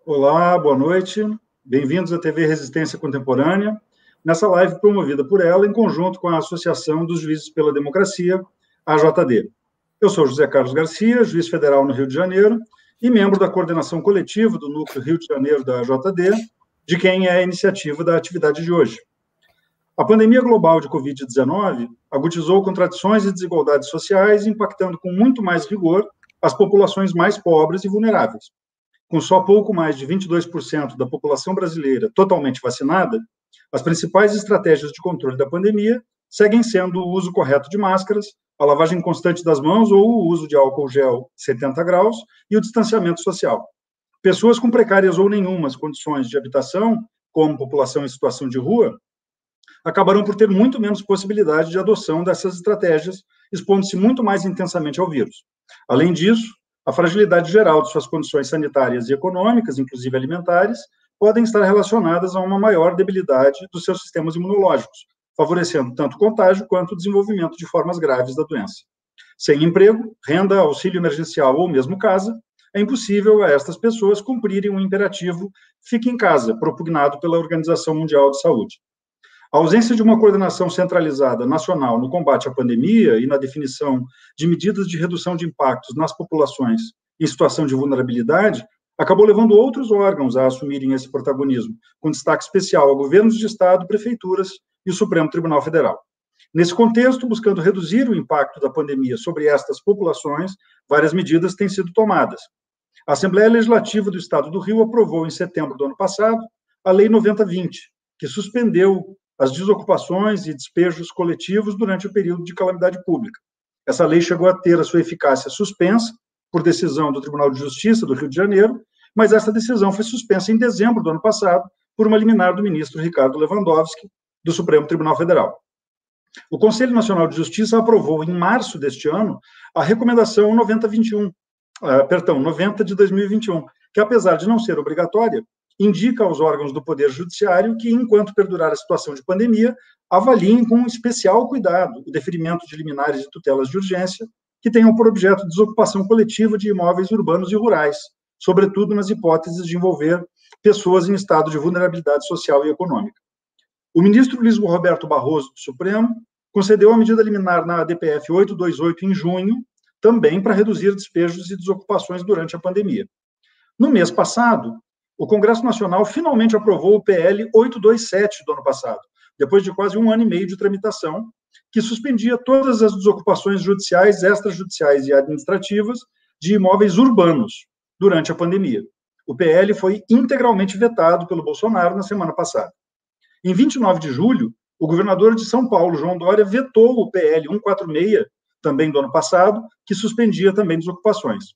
Olá, boa noite. Bem-vindos à TV Resistência Contemporânea, nessa live promovida por ela em conjunto com a Associação dos Juízes pela Democracia, AJD. Eu sou José Carlos Garcia, juiz federal no Rio de Janeiro e membro da coordenação coletiva do Núcleo Rio de Janeiro da AJD, de quem é a iniciativa da atividade de hoje. A pandemia global de Covid-19 agudizou contradições e desigualdades sociais, impactando com muito mais rigor as populações mais pobres e vulneráveis. Com só pouco mais de 22% da população brasileira totalmente vacinada, as principais estratégias de controle da pandemia seguem sendo o uso correto de máscaras, a lavagem constante das mãos ou o uso de álcool gel 70 graus e o distanciamento social. Pessoas com precárias ou nenhumas condições de habitação, como população em situação de rua, acabarão por ter muito menos possibilidade de adoção dessas estratégias, expondo-se muito mais intensamente ao vírus. Além disso, a fragilidade geral de suas condições sanitárias e econômicas, inclusive alimentares, podem estar relacionadas a uma maior debilidade dos seus sistemas imunológicos, favorecendo tanto o contágio quanto o desenvolvimento de formas graves da doença. Sem emprego, renda, auxílio emergencial ou mesmo casa, é impossível a estas pessoas cumprirem o imperativo "fique em casa", propugnado pela Organização Mundial de Saúde. A ausência de uma coordenação centralizada nacional no combate à pandemia e na definição de medidas de redução de impactos nas populações em situação de vulnerabilidade acabou levando outros órgãos a assumirem esse protagonismo, com destaque especial a governos de Estado, prefeituras e o Supremo Tribunal Federal. Nesse contexto, buscando reduzir o impacto da pandemia sobre estas populações, várias medidas têm sido tomadas. A Assembleia Legislativa do Estado do Rio aprovou, em setembro do ano passado, a Lei 9020, que suspendeu as desocupações e despejos coletivos durante o período de calamidade pública. Essa lei chegou a ter a sua eficácia suspensa por decisão do Tribunal de Justiça do Rio de Janeiro, mas essa decisão foi suspensa em dezembro do ano passado por uma liminar do ministro Ricardo Lewandowski, do Supremo Tribunal Federal. O Conselho Nacional de Justiça aprovou, em março deste ano, a recomendação 90 de 2021, que, apesar de não ser obrigatória, indica aos órgãos do Poder Judiciário que, enquanto perdurar a situação de pandemia, avaliem com especial cuidado o deferimento de liminares e tutelas de urgência que tenham por objeto desocupação coletiva de imóveis urbanos e rurais, sobretudo nas hipóteses de envolver pessoas em estado de vulnerabilidade social e econômica. O ministro Luiz Roberto Barroso, do Supremo, concedeu a medida liminar na DPF 828 em junho, também para reduzir despejos e desocupações durante a pandemia. No mês passado, o Congresso Nacional finalmente aprovou o PL 827 do ano passado, depois de quase um ano e meio de tramitação, que suspendia todas as desocupações judiciais, extrajudiciais e administrativas de imóveis urbanos durante a pandemia. O PL foi integralmente vetado pelo Bolsonaro na semana passada. Em 29 de julho, o governador de São Paulo, João Dória, vetou o PL 146, também do ano passado, que suspendia também desocupações.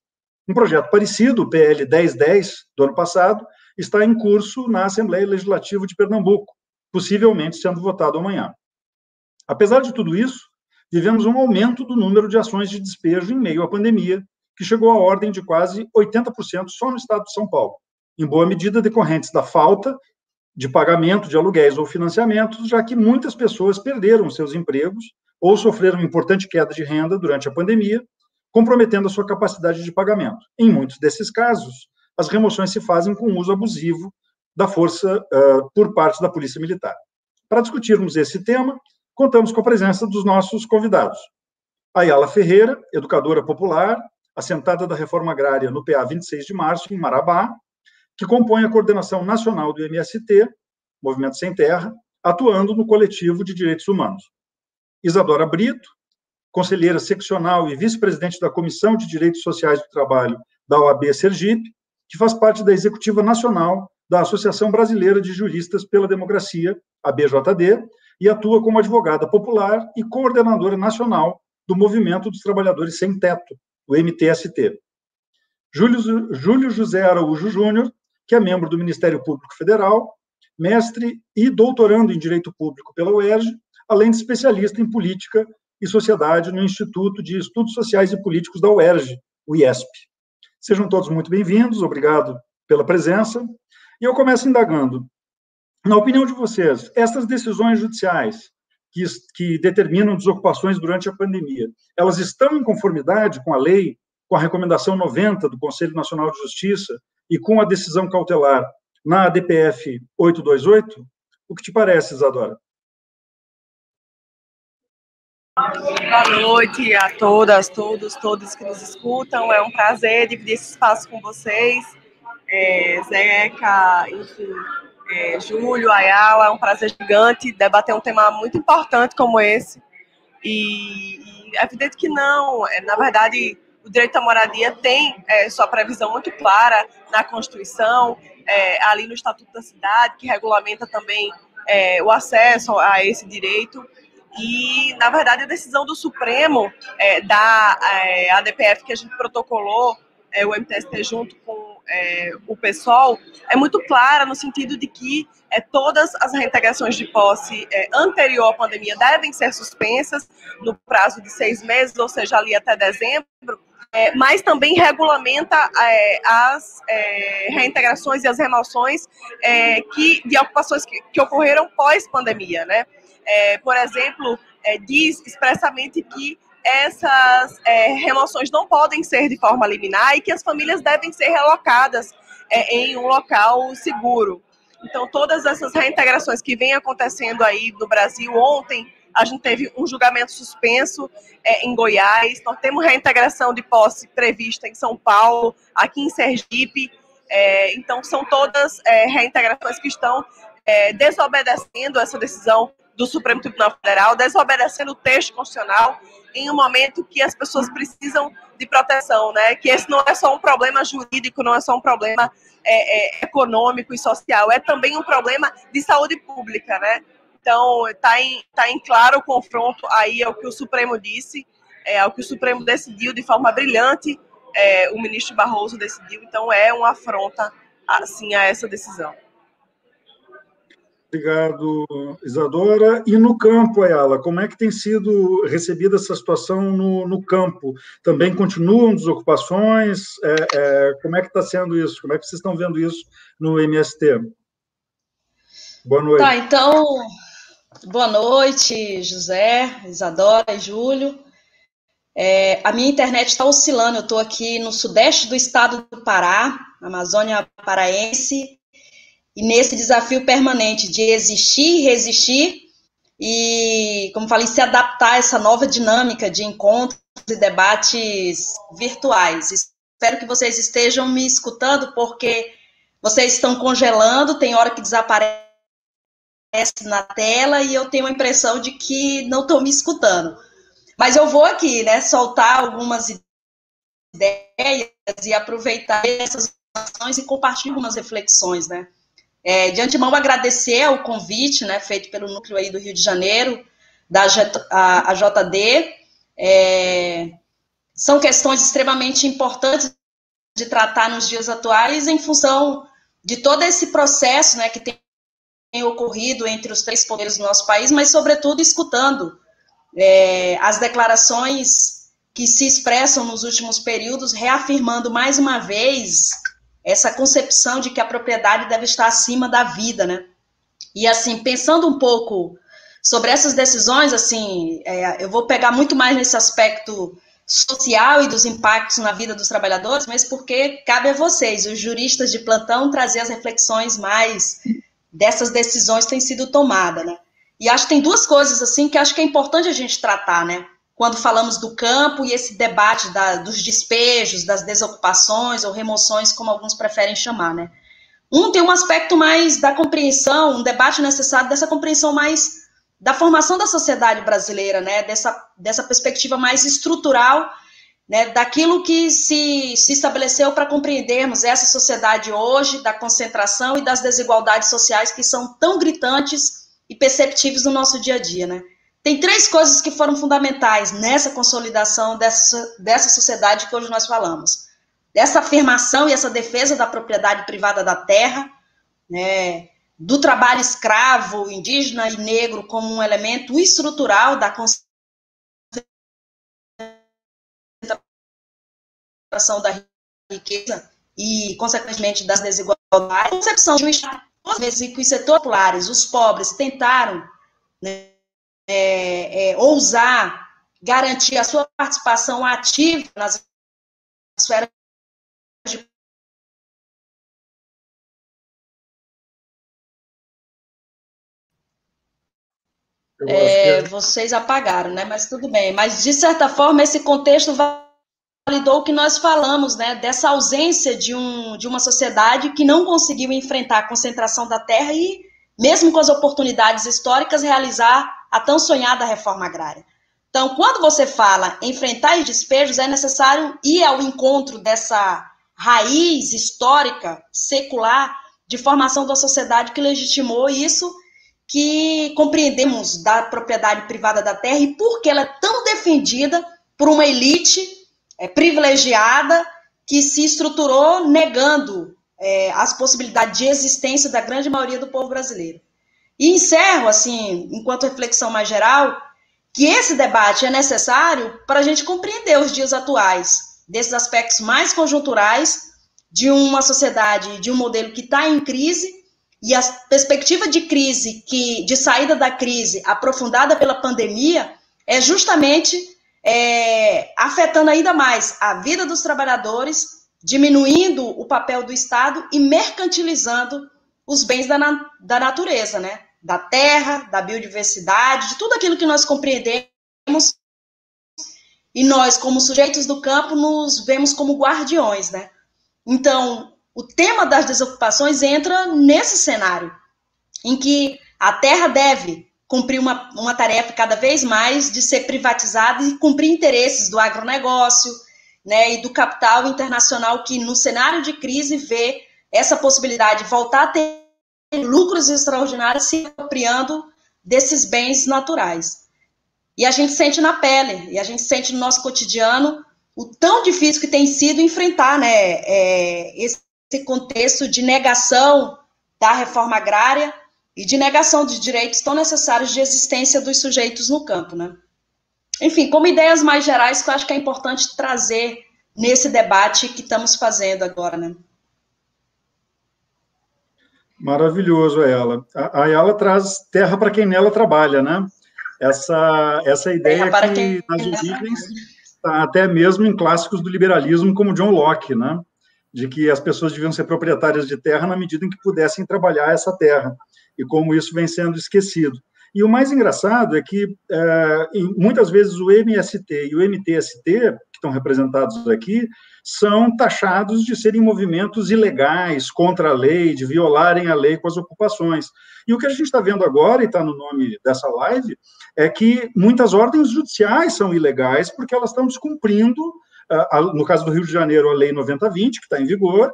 Um projeto parecido, o PL 1010, do ano passado, está em curso na Assembleia Legislativa de Pernambuco, possivelmente sendo votado amanhã. Apesar de tudo isso, vivemos um aumento do número de ações de despejo em meio à pandemia, que chegou à ordem de quase 80% só no estado de São Paulo, em boa medida decorrentes da falta de pagamento de aluguéis ou financiamentos, já que muitas pessoas perderam seus empregos ou sofreram importante queda de renda durante a pandemia, comprometendo a sua capacidade de pagamento. Em muitos desses casos, as remoções se fazem com uso abusivo da força por parte da Polícia Militar. Para discutirmos esse tema, contamos com a presença dos nossos convidados. Ayala Ferreira, educadora popular, assentada da Reforma Agrária no PA 26 de março, em Marabá, que compõe a coordenação nacional do MST, Movimento Sem Terra, atuando no coletivo de direitos humanos. Isadora Brito, conselheira seccional e vice-presidente da Comissão de Direitos Sociais do Trabalho da OAB Sergipe, que faz parte da executiva nacional da Associação Brasileira de Juristas pela Democracia, a BJD, e atua como advogada popular e coordenadora nacional do Movimento dos Trabalhadores Sem Teto, o MTST. Júlio José Araújo Júnior, que é membro do Ministério Público Federal, mestre e doutorando em Direito Público pela UERJ, além de especialista em política e sociedade no Instituto de Estudos Sociais e Políticos da UERJ, o IESP. Sejam todos muito bem-vindos, obrigado pela presença. E eu começo indagando. Na opinião de vocês, essas decisões judiciais que determinam desocupações durante a pandemia, elas estão em conformidade com a lei com a recomendação 90 do Conselho Nacional de Justiça e com a decisão cautelar na ADPF 828? O que te parece, Isadora? Boa noite a todas, todos que nos escutam. É um prazer dividir esse espaço com vocês. Zeca, enfim, Júlio, Ayala, é um prazer gigante debater um tema muito importante como esse. E é evidente que não, na verdade, o direito à moradia tem sua previsão muito clara na Constituição, ali no Estatuto da Cidade, que regulamenta também o acesso a esse direito. E, na verdade, a decisão do Supremo da ADPF que a gente protocolou, o MTST junto com o PSOL, é muito clara no sentido de que todas as reintegrações de posse anterior à pandemia devem ser suspensas no prazo de 6 meses, ou seja, ali até dezembro, mas também regulamenta as reintegrações e as remoções de ocupações que ocorreram pós-pandemia, né? Por exemplo, diz expressamente que essas remoções não podem ser de forma liminar e que as famílias devem ser relocadas em um local seguro. Então, todas essas reintegrações que vêm acontecendo aí no Brasil, ontem a gente teve um julgamento suspenso em Goiás, nós temos reintegração de posse prevista em São Paulo, aqui em Sergipe, então são todas reintegrações que estão desobedecendo essa decisão do Supremo Tribunal Federal, desobedecendo o texto constitucional em um momento que as pessoas precisam de proteção, né? Que esse não é só um problema jurídico, não é só um problema econômico e social, é também um problema de saúde pública, né? Então, está em claro o confronto aí ao que o Supremo disse, ao que o Supremo decidiu de forma brilhante, o ministro Barroso decidiu, então é uma afronta, assim, a essa decisão. Obrigado, Isadora. E no campo, Ayala, como é que tem sido recebida essa situação no campo? Também continuam desocupações? Como é que está sendo isso? Como é que vocês estão vendo isso no MST? Boa noite. Tá, então, boa noite, José, Isadora e Júlio. A minha internet está oscilando, eu estou aqui no sudeste do estado do Pará, Amazônia Paraense, e nesse desafio permanente de existir e resistir e, como falei, se adaptar a essa nova dinâmica de encontros e debates virtuais. Espero que vocês estejam me escutando, porque vocês estão congelando, tem hora que desaparece na tela e eu tenho a impressão de que não estão me escutando. Mas eu vou aqui, né, soltar algumas ideias e aproveitar essas ações e compartilhar algumas reflexões, né. De antemão, agradecer ao convite, né, feito pelo núcleo aí do Rio de Janeiro, da AJD. São questões extremamente importantes de tratar nos dias atuais, em função de todo esse processo, né, que tem ocorrido entre os 3 poderes do nosso país, mas, sobretudo, escutando as declarações que se expressam nos últimos períodos, reafirmando mais uma vez essa concepção de que a propriedade deve estar acima da vida, né? E, assim, pensando um pouco sobre essas decisões, assim, eu vou pegar muito mais nesse aspecto social e dos impactos na vida dos trabalhadores, mas porque cabe a vocês, os juristas de plantão, trazer as reflexões mais dessas decisões que têm sido tomadas, né? E acho que tem 2 coisas, assim, que acho que é importante a gente tratar, né? Quando falamos do campo e esse debate dos despejos, das desocupações ou remoções, como alguns preferem chamar, né? Tem um aspecto mais da compreensão, um debate necessário dessa compreensão mais da formação da sociedade brasileira, né? Dessa perspectiva mais estrutural, né? Daquilo que se estabeleceu para compreendermos essa sociedade hoje, da concentração e das desigualdades sociais que são tão gritantes e perceptíveis no nosso dia a dia, né? Tem 3 coisas que foram fundamentais nessa consolidação dessa sociedade que hoje nós falamos. Dessa afirmação e essa defesa da propriedade privada da terra, né, do trabalho escravo, indígena e negro como um elemento estrutural da concentração da riqueza e, consequentemente, das desigualdades. A concepção de um Estado, às vezes, em que os setores populares, os pobres, tentaram, né, ousar garantir a sua participação ativa nas esfera de vocês apagaram, né? Mas tudo bem. Mas, de certa forma, esse contexto validou o que nós falamos, né? Dessa ausência de uma sociedade que não conseguiu enfrentar a concentração da terra e, mesmo com as oportunidades históricas, realizar a tão sonhada reforma agrária. Então, quando você fala enfrentar os despejos, é necessário ir ao encontro dessa raiz histórica, secular, de formação da sociedade que legitimou isso, que compreendemos da propriedade privada da terra e por que ela é tão defendida por uma elite privilegiada que se estruturou negando as possibilidades de existência da grande maioria do povo brasileiro. E encerro, assim, enquanto reflexão mais geral, que esse debate é necessário para a gente compreender os dias atuais, desses aspectos mais conjunturais de uma sociedade, de um modelo que está em crise, e a perspectiva de crise, de saída da crise aprofundada pela pandemia, é justamente afetando ainda mais a vida dos trabalhadores, diminuindo o papel do Estado e mercantilizando os bens da natureza, né? Da terra, da biodiversidade, de tudo aquilo que nós compreendemos, e nós, como sujeitos do campo, nos vemos como guardiões, né? Então, o tema das desocupações entra nesse cenário, em que a terra deve cumprir uma tarefa cada vez mais de ser privatizada e cumprir interesses do agronegócio, né, e do capital internacional que, no cenário de crise, vê essa possibilidade de voltar a ter lucros extraordinários se apropriando desses bens naturais. E a gente sente na pele, e a gente sente no nosso cotidiano o tão difícil que tem sido enfrentar, né, esse contexto de negação da reforma agrária e de negação de direitos tão necessários de existência dos sujeitos no campo, né? Enfim, como ideias mais gerais que eu acho que é importante trazer nesse debate que estamos fazendo agora, né? Maravilhoso, Ayala. A Ayala traz terra para quem nela trabalha, né? Essa ideia que, nas origens, está até mesmo em clássicos do liberalismo, como John Locke, né? De que as pessoas deviam ser proprietárias de terra na medida em que pudessem trabalhar essa terra, e como isso vem sendo esquecido. E o mais engraçado é que, muitas vezes, o MST e o MTST, que estão representados aqui, são taxados de serem movimentos ilegais, contra a lei, de violarem a lei com as ocupações. E o que a gente está vendo agora, e está no nome dessa live, é que muitas ordens judiciais são ilegais porque elas estão descumprindo, no caso do Rio de Janeiro, a Lei 9020, que está em vigor,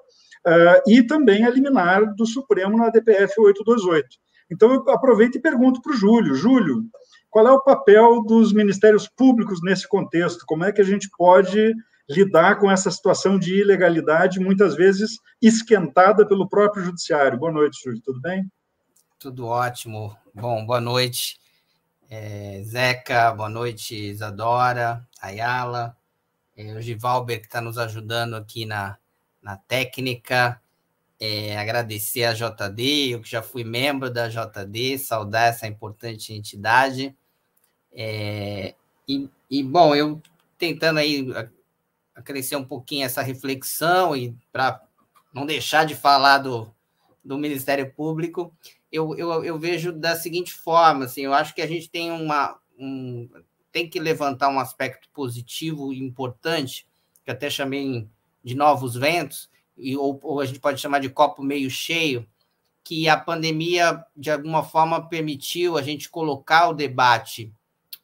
e também a liminar do Supremo na DPF 828. Então, eu aproveito e pergunto para o Júlio. Júlio, qual é o papel dos ministérios públicos nesse contexto? Como é que a gente pode lidar com essa situação de ilegalidade, muitas vezes esquentada pelo próprio judiciário? Boa noite, Júlio, tudo bem? Tudo ótimo. Bom, boa noite, Zeca, boa noite, Isadora, Ayala, o Givalber, que está nos ajudando aqui na técnica, agradecer a JD, eu que já fui membro da JD, saudar essa importante entidade, bom, eu tentando aí acrescer um pouquinho essa reflexão e para não deixar de falar do Ministério Público, eu vejo da seguinte forma, assim, eu acho que a gente tem tem que levantar um aspecto positivo e importante, que até chamei de novos ventos, ou a gente pode chamar de copo meio cheio, que a pandemia, de alguma forma, permitiu a gente colocar o debate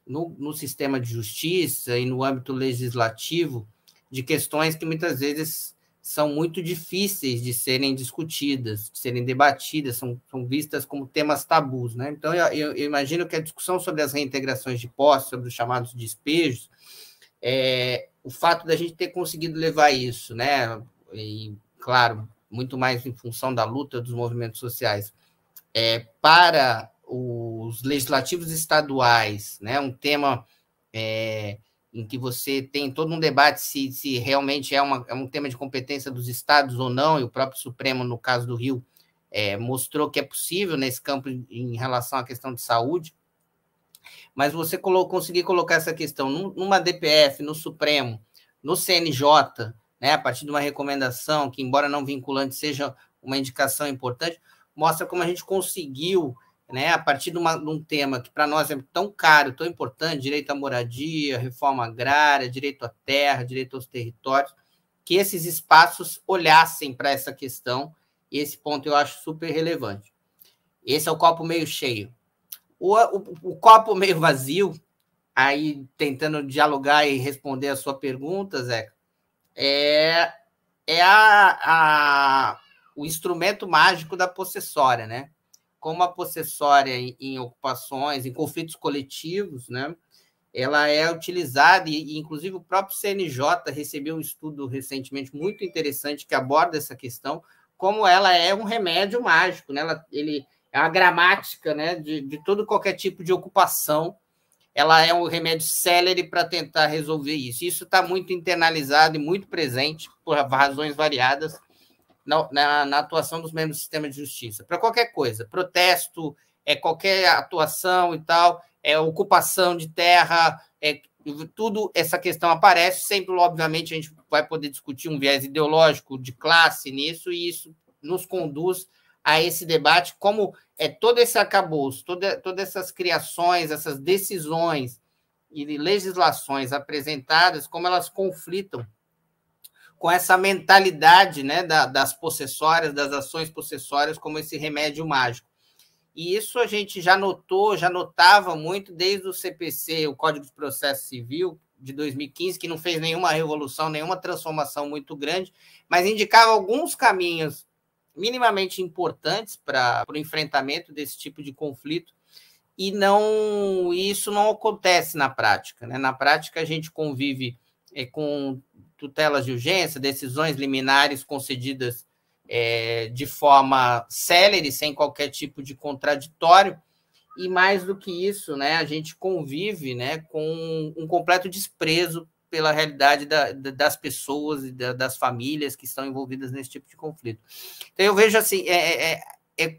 no sistema de justiça e no âmbito legislativo de questões que muitas vezes são muito difíceis de serem discutidas, de serem debatidas, são vistas como temas tabus, né? Então, eu imagino que a discussão sobre as reintegrações de posse, sobre os chamados despejos, o fato da gente ter conseguido levar isso, né? E, claro, muito mais em função da luta dos movimentos sociais, para os legislativos estaduais, né? Um tema em que você tem todo um debate se realmente é um tema de competência dos estados ou não, e o próprio Supremo, no caso do Rio, mostrou que é possível nesse campo em relação à questão de saúde, mas você conseguir colocar essa questão numa DPF, no Supremo, no CNJ, né, a partir de uma recomendação, que embora não vinculante seja uma indicação importante, mostra como a gente conseguiu, né, a partir de um tema que para nós é tão caro, tão importante, direito à moradia, reforma agrária, direito à terra, direito aos territórios, que esses espaços olhassem para essa questão, e esse ponto eu acho super relevante. Esse é o copo meio cheio. O copo meio vazio, aí tentando dialogar e responder a sua pergunta, Zeca, é o instrumento mágico da possessória, né? Como a possessória em ocupações, em conflitos coletivos, né? Ela é utilizada, e inclusive o próprio CNJ recebeu um estudo recentemente muito interessante que aborda essa questão, como ela é um remédio mágico, né? Ele é uma gramática, né, de todo qualquer tipo de ocupação. Ela é um remédio célere para tentar resolver isso. Isso está muito internalizado e muito presente, por razões variadas, na atuação dos membros do sistema de justiça. Para qualquer coisa, protesto, qualquer atuação e tal, ocupação de terra, tudo essa questão aparece. Sempre, obviamente, a gente vai poder discutir um viés ideológico de classe nisso, e isso nos conduz a esse debate, como todo esse arcabouço, todas essas criações, essas decisões e legislações apresentadas, como elas conflitam com essa mentalidade, né, das possessórias, das ações possessórias, como esse remédio mágico. E isso a gente já notava muito desde o CPC, o Código de Processo Civil, de 2015, que não fez nenhuma revolução, nenhuma transformação muito grande, mas indicava alguns caminhos minimamente importantes para o enfrentamento desse tipo de conflito, e isso não acontece na prática, né? Na prática, a gente convive com tutelas de urgência, decisões liminares concedidas de forma célere, sem qualquer tipo de contraditório, e mais do que isso, né, a gente convive, né, com um completo desprezo pela realidade das pessoas e das famílias que estão envolvidas nesse tipo de conflito. Então, eu vejo assim,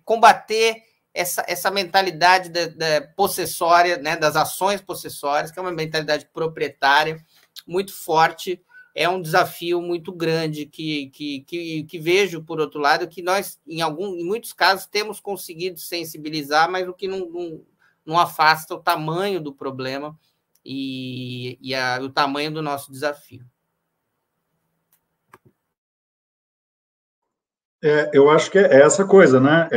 combater essa mentalidade da possessória, né, das ações possessórias, que é uma mentalidade proprietária muito forte, é um desafio muito grande que vejo, por outro lado, que nós, em muitos casos, temos conseguido sensibilizar, mas o que não afasta o tamanho do problema e o tamanho do nosso desafio. Eu acho que é essa coisa, né?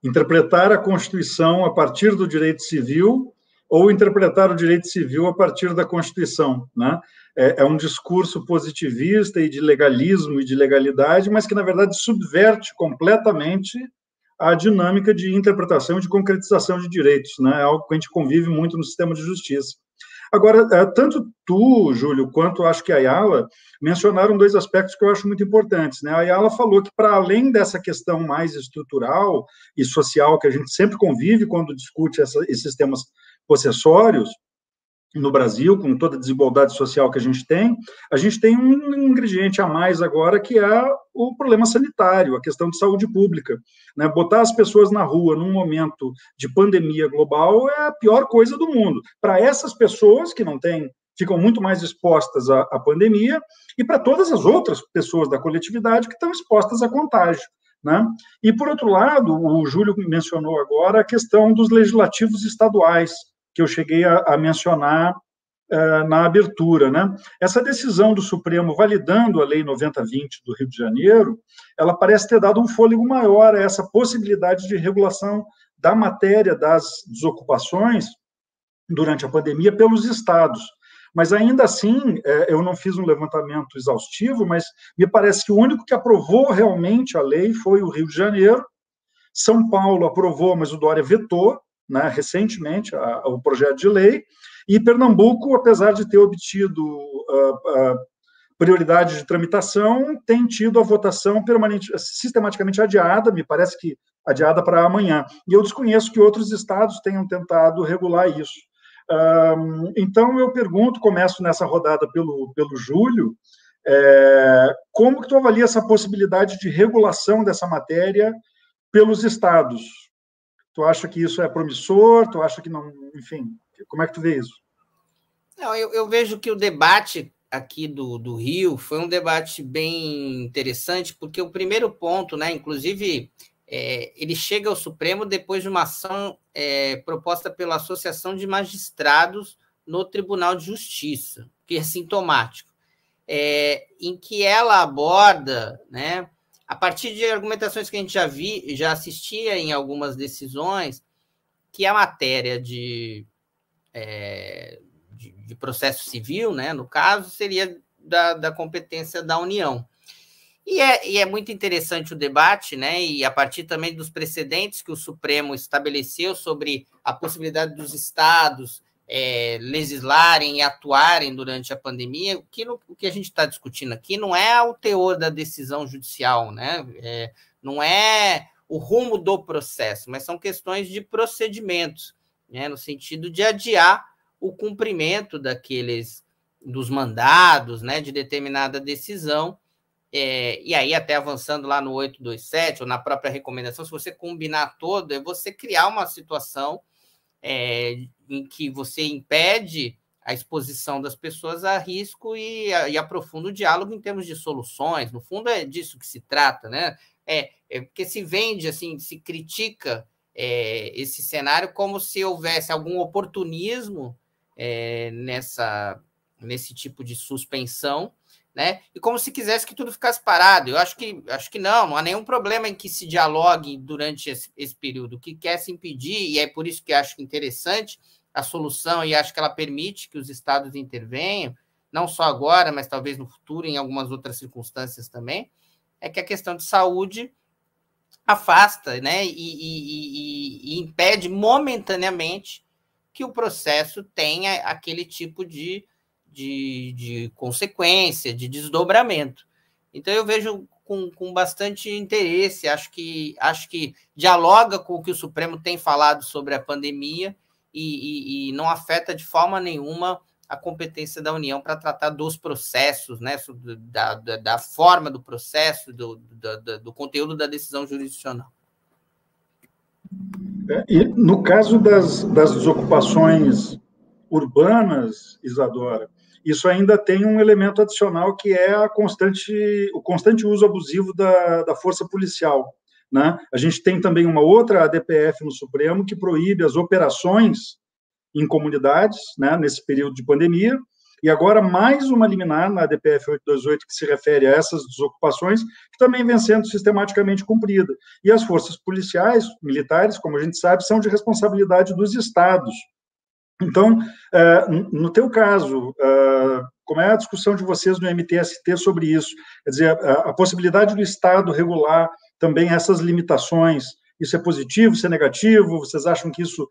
Interpretar a Constituição a partir do direito civil ou interpretar o direito civil a partir da Constituição, né? É um discurso positivista e de legalismo e de legalidade, mas que, na verdade, subverte completamente a dinâmica de interpretação e de concretização de direitos, né? É algo que a gente convive muito no sistema de justiça. Agora, tanto tu, Júlio, quanto acho que a Ayala mencionaram dois aspectos que eu acho muito importantes, né? A Ayala falou que, para além dessa questão mais estrutural e social que a gente sempre convive quando discute esses temas possessórios no Brasil, com toda a desigualdade social que a gente tem um ingrediente a mais agora, que é o problema sanitário, a questão de saúde pública, né? Botar as pessoas na rua num momento de pandemia global é a pior coisa do mundo. Para essas pessoas que ficam muito mais expostas à pandemia, e para todas as outras pessoas da coletividade que estão expostas a contágio, né? E, por outro lado, o Júlio mencionou agora a questão dos legislativos estaduais, que eu cheguei a mencionar na abertura, né? Essa decisão do Supremo validando a Lei 9020 do Rio de Janeiro, ela parece ter dado um fôlego maior a essa possibilidade de regulação da matéria das desocupações durante a pandemia pelos estados. Mas, ainda assim, eu não fiz um levantamento exaustivo, mas me parece que o único que aprovou realmente a lei foi o Rio de Janeiro. São Paulo aprovou, mas o Dória vetou, né, recentemente, o projeto de lei, e Pernambuco, apesar de ter obtido prioridade de tramitação, tem tido a votação sistematicamente adiada, me parece que adiada para amanhã. E eu desconheço que outros estados tenham tentado regular isso. Então, eu pergunto, começo nessa rodada pelo Júlio, como que tu avalia essa possibilidade de regulação dessa matéria pelos estados? Tu acha que isso é promissor? Tu acha que não? Enfim, como é que tu vê isso? Não, eu vejo que o debate aqui do Rio foi um debate bem interessante, porque o primeiro ponto, né, inclusive, ele chega ao Supremo depois de uma ação proposta pela Associação de Magistrados no Tribunal de Justiça, que é sintomático, em que ela aborda, né, a partir de argumentações que a gente já assistia em algumas decisões, que a matéria de processo civil, né, no caso, seria da competência da União. E é muito interessante o debate, né, e a partir também dos precedentes que o Supremo estabeleceu sobre a possibilidade dos estados legislarem e atuarem durante a pandemia. O que a gente está discutindo aqui não é o teor da decisão judicial, né, não é o rumo do processo, mas são questões de procedimentos, né, no sentido de adiar o cumprimento dos mandados, né, de determinada decisão, e aí até avançando lá no 827, ou na própria recomendação, se você combinar todo, é você criar uma situação em que você impede a exposição das pessoas a risco e aprofunda o diálogo em termos de soluções. No fundo, é disso que se trata, né? Porque se vende, assim, se critica esse cenário como se houvesse algum oportunismo nesse tipo de suspensão, né? E como se quisesse que tudo ficasse parado. Eu acho que não há nenhum problema em que se dialogue durante esse período. O que quer se impedir, e é por isso que acho interessante a solução, e acho que ela permite que os estados intervenham, não só agora, mas talvez no futuro, em algumas outras circunstâncias também, é que a questão de saúde afasta, né, e impede momentaneamente que o processo tenha aquele tipo de consequência, de desdobramento. Então, eu vejo com bastante interesse, acho que dialoga com o que o Supremo tem falado sobre a pandemia e não afeta de forma nenhuma a competência da União para tratar dos processos, né, da forma do processo, do conteúdo da decisão jurisdicional. E no caso das desocupações urbanas, Isadora, isso ainda tem um elemento adicional, que é o constante uso abusivo da força policial, né? A gente tem também uma outra ADPF no Supremo que proíbe as operações em comunidades, né, nesse período de pandemia, e agora mais uma liminar na ADPF 828 que se refere a essas desocupações, que também vem sendo sistematicamente cumprida. E as forças policiais, militares, como a gente sabe, são de responsabilidade dos estados. Então, no teu caso, como é a discussão de vocês no MTST sobre isso? Quer dizer, a possibilidade do Estado regular também essas limitações, isso é positivo, isso é negativo? Vocês acham que isso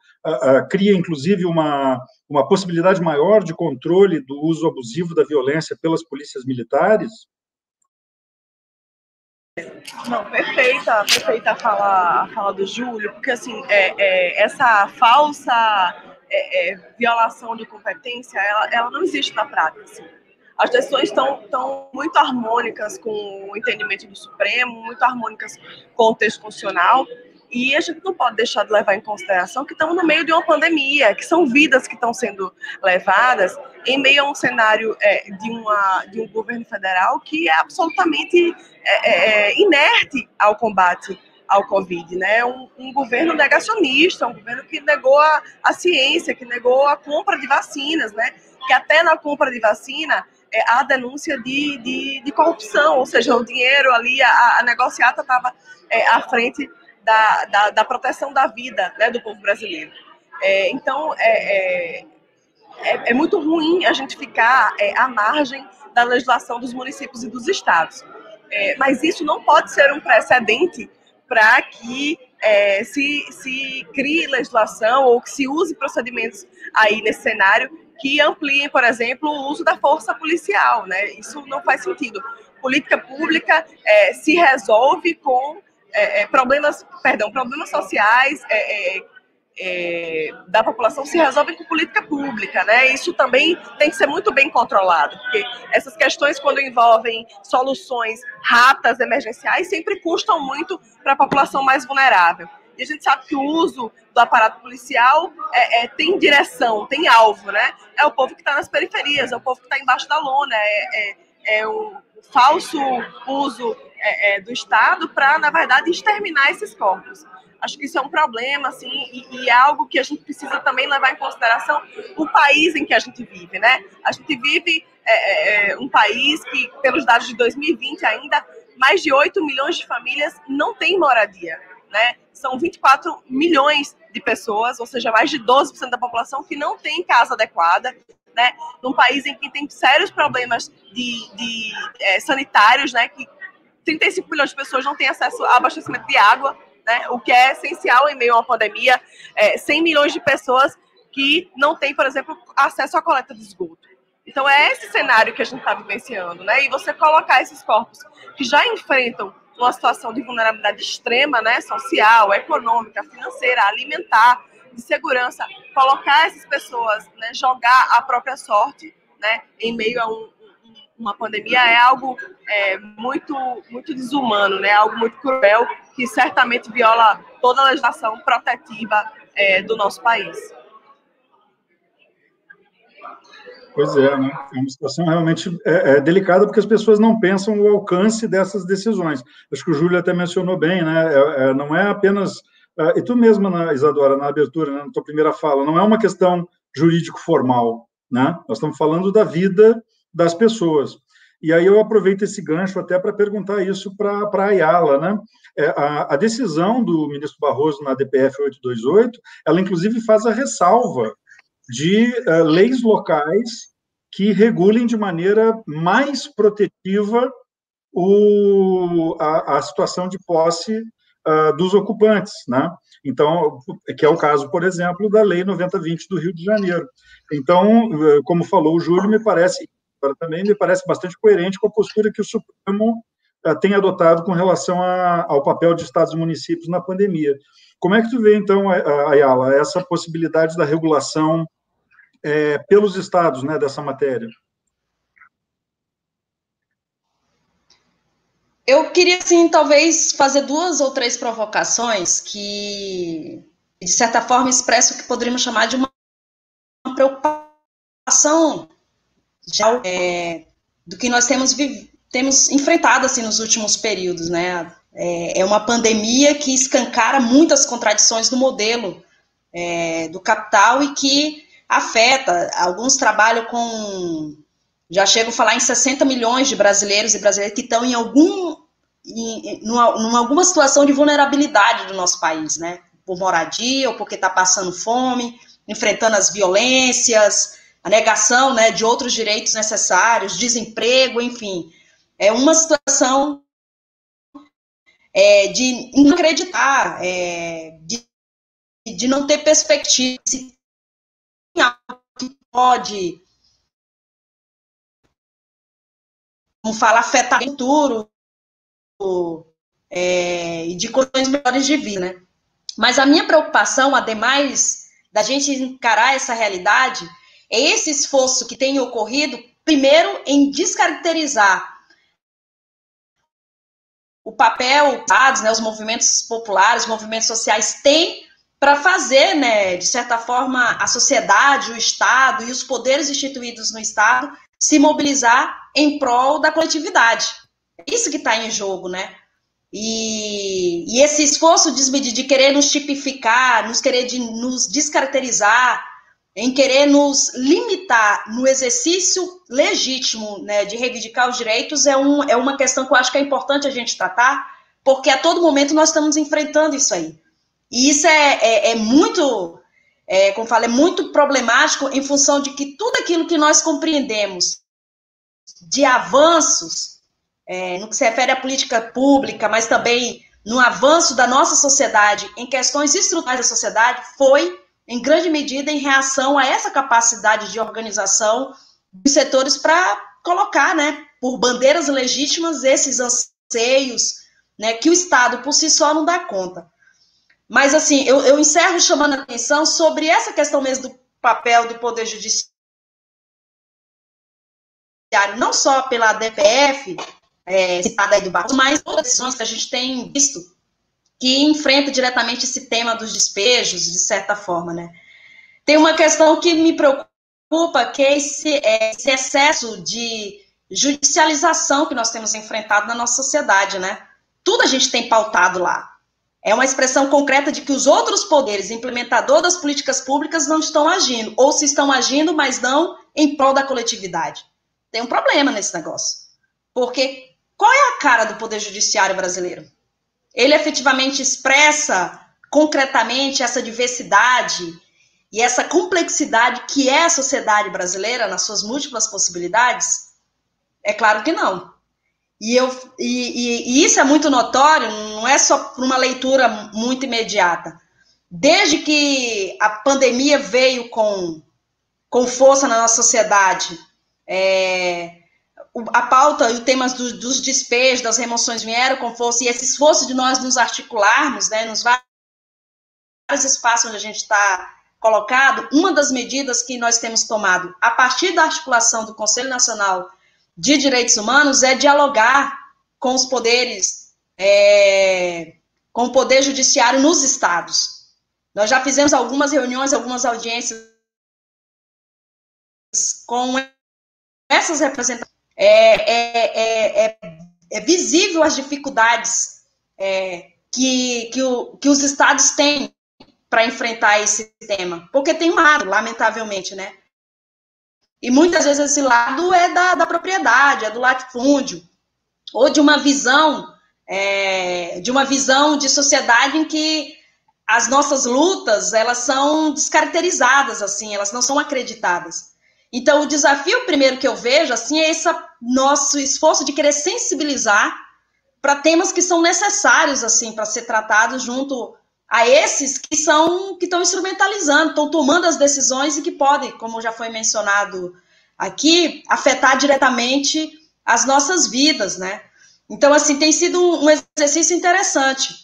cria, inclusive, uma possibilidade maior de controle do uso abusivo da violência pelas polícias militares? Não, perfeita a fala do Júlio, porque, assim, essa falsa violação de competência, ela não existe na prática, assim. As decisões estão muito harmônicas com o entendimento do Supremo, muito harmônicas com o texto constitucional, e a gente não pode deixar de levar em consideração que estamos no meio de uma pandemia, que são vidas que estão sendo levadas em meio a um cenário de um governo federal que é absolutamente inerte ao combate ao Covid, né? Um governo negacionista, um governo que negou a ciência, que negou a compra de vacinas, né? Que até na compra de vacina há denúncia de corrupção, ou seja, o dinheiro ali, a negociata estava à frente da proteção da vida, né, do povo brasileiro. Então, é muito ruim a gente ficar à margem da legislação dos municípios e dos estados. Mas isso não pode ser um precedente para que se crie legislação ou que se use procedimentos aí nesse cenário que ampliem, por exemplo, o uso da força policial, né? Isso não faz sentido. Política pública se resolve com problemas sociais da população se resolvem com política pública, né? Isso também tem que ser muito bem controlado, porque essas questões, quando envolvem soluções rápidas, emergenciais, sempre custam muito para a população mais vulnerável. E a gente sabe que o uso do aparato policial tem direção, tem alvo, né? É o povo que está nas periferias, é o povo que está embaixo da lona, é o falso uso do Estado para, na verdade, exterminar esses corpos. Acho que isso é um problema, assim, e é algo que a gente precisa também levar em consideração o país em que a gente vive, né? A gente vive um país que, pelos dados de 2020 ainda, mais de 8 milhões de famílias não têm moradia, né? São 24 milhões de pessoas, ou seja, mais de 12% da população que não tem casa adequada, né? Num país em que tem sérios problemas sanitários, né? Que 35 milhões de pessoas não têm acesso a abastecimento de água, né, o que é essencial em meio a uma pandemia, 100 milhões de pessoas que não têm, por exemplo, acesso à coleta de esgoto. Então, é esse cenário que a gente está vivenciando, né? E você colocar esses corpos que já enfrentam uma situação de vulnerabilidade extrema, né, social, econômica, financeira, alimentar, de segurança, colocar essas pessoas, né, jogar a própria sorte, né, em meio a uma pandemia é algo muito, muito desumano, né? Algo muito cruel, que certamente viola toda a legislação protetiva do nosso país. Pois é, né? É uma situação realmente delicada, porque as pessoas não pensam o alcance dessas decisões. Acho que o Júlio até mencionou bem, né? Não é apenas... e tu mesma, Isadora, na abertura, né, na tua primeira fala, não é uma questão jurídico-formal, né? Nós estamos falando da vida das pessoas. E aí eu aproveito esse gancho até para perguntar isso para a Ayala, né? A decisão do ministro Barroso na DPF 828, ela inclusive faz a ressalva de leis locais que regulem de maneira mais protetiva a situação de posse dos ocupantes, né? Então, que é o caso, por exemplo, da Lei 9020 do Rio de Janeiro. Então, como falou o Júlio, também me parece bastante coerente com a postura que o Supremo tem adotado com relação ao papel de estados e municípios na pandemia. Como é que tu vê, então, Ayala, essa possibilidade da regulação pelos estados, né, dessa matéria? Eu queria, assim, talvez fazer 2 ou 3 provocações que, de certa forma, expressam o que poderíamos chamar de uma preocupação já, do que nós temos enfrentado assim, nos últimos períodos, né? É uma pandemia que escancara muitas contradições no modelo do capital e que afeta. Alguns trabalham com... Já chego a falar em 60 milhões de brasileiros e brasileiras que estão em alguma situação de vulnerabilidade do nosso país, né? Por moradia ou porque está passando fome, enfrentando as violências, a negação, né, de outros direitos necessários, desemprego, enfim. É uma situação de não acreditar, de não ter perspectiva, se tem algo que pode, como fala, afetar o futuro e de condições melhores de vida, né? Mas a minha preocupação, ademais da gente encarar essa realidade, é esse esforço que tem ocorrido, primeiro, em descaracterizar o papel que os movimentos populares, os movimentos sociais têm para fazer, né, de certa forma, a sociedade, o Estado e os poderes instituídos no Estado se mobilizar em prol da coletividade. É isso que está em jogo, né? E esse esforço desmedido de querer nos tipificar, nos descaracterizar, em querer nos limitar no exercício legítimo, né, de reivindicar os direitos, é uma questão que eu acho que é importante a gente tratar, porque a todo momento nós estamos enfrentando isso aí. E isso é muito, como falo, é muito problemático em função de que tudo aquilo que nós compreendemos de avanços, no que se refere à política pública, mas também no avanço da nossa sociedade, em questões estruturais da sociedade, foi, em grande medida, em reação a essa capacidade de organização dos setores para colocar, né, por bandeiras legítimas, esses anseios, né, que o Estado, por si só, não dá conta. Mas, assim, eu encerro chamando a atenção sobre essa questão mesmo do papel do Poder Judiciário, não só pela DPF, citada aí do Barroso, mas outras decisões que a gente tem visto que enfrenta diretamente esse tema dos despejos, de certa forma, né? Tem uma questão que me preocupa, que é esse excesso de judicialização que nós temos enfrentado na nossa sociedade, né? Tudo a gente tem pautado lá. É uma expressão concreta de que os outros poderes, implementador das políticas públicas, não estão agindo, ou se estão agindo, mas não em prol da coletividade. Tem um problema nesse negócio. Porque qual é a cara do Poder Judiciário brasileiro? Ele efetivamente expressa concretamente essa diversidade e essa complexidade que é a sociedade brasileira nas suas múltiplas possibilidades? É claro que não. E isso é muito notório, não é só por uma leitura muito imediata. Desde que a pandemia veio com força na nossa sociedade, a pauta e o tema dos despejos, das remoções vieram com força, e esse esforço de nós nos articularmos, né, nos vários espaços onde a gente está colocado, uma das medidas que nós temos tomado, a partir da articulação do Conselho Nacional de Direitos Humanos, é dialogar com os poderes, com o Poder Judiciário nos estados. Nós já fizemos algumas reuniões, algumas audiências com essas representações. É visível as dificuldades que os estados têm para enfrentar esse tema, porque tem um lado, lamentavelmente, né? E muitas vezes esse lado é da propriedade, é do latifúndio, ou de uma visão de sociedade em que as nossas lutas, elas são descaracterizadas, assim, elas não são acreditadas. Então, o desafio primeiro que eu vejo, assim, é esse nosso esforço de querer sensibilizar para temas que são necessários, assim, para ser tratados junto a esses que estão instrumentalizando, estão tomando as decisões e que podem, como já foi mencionado aqui, afetar diretamente as nossas vidas, né? Então, assim, tem sido um exercício interessante,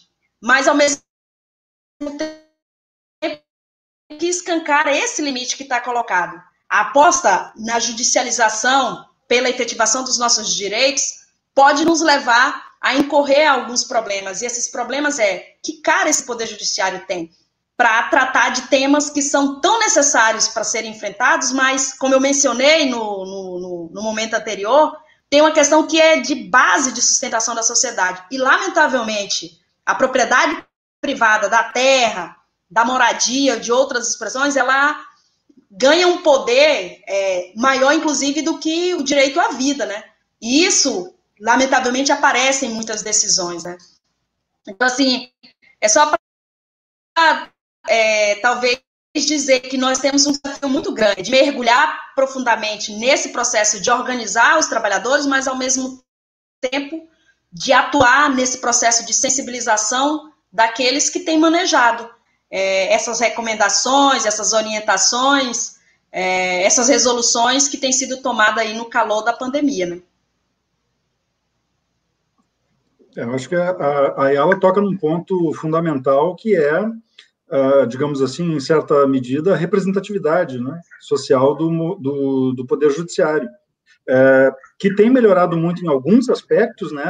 mas, ao mesmo tempo, que escancara esse limite que está colocado. A aposta na judicialização pela efetivação dos nossos direitos pode nos levar a incorrer a alguns problemas, e esses problemas que cara esse Poder Judiciário tem para tratar de temas que são tão necessários para serem enfrentados, mas, como eu mencionei no momento anterior, tem uma questão que é de base de sustentação da sociedade, e, lamentavelmente, a propriedade privada da terra, da moradia, de outras expressões, ela ganha um poder maior, inclusive, do que o direito à vida, né? E isso, lamentavelmente, aparece em muitas decisões, né? Então, assim, é só para, talvez, dizer que nós temos um desafio muito grande de mergulhar profundamente nesse processo de organizar os trabalhadores, mas, ao mesmo tempo, de atuar nesse processo de sensibilização daqueles que têm manejado essas recomendações, essas orientações, essas resoluções que têm sido tomadas aí no calor da pandemia, né? Eu acho que a Ayala toca num ponto fundamental, que é, digamos assim, em certa medida, a representatividade, né, social do Poder Judiciário, que tem melhorado muito em alguns aspectos, né?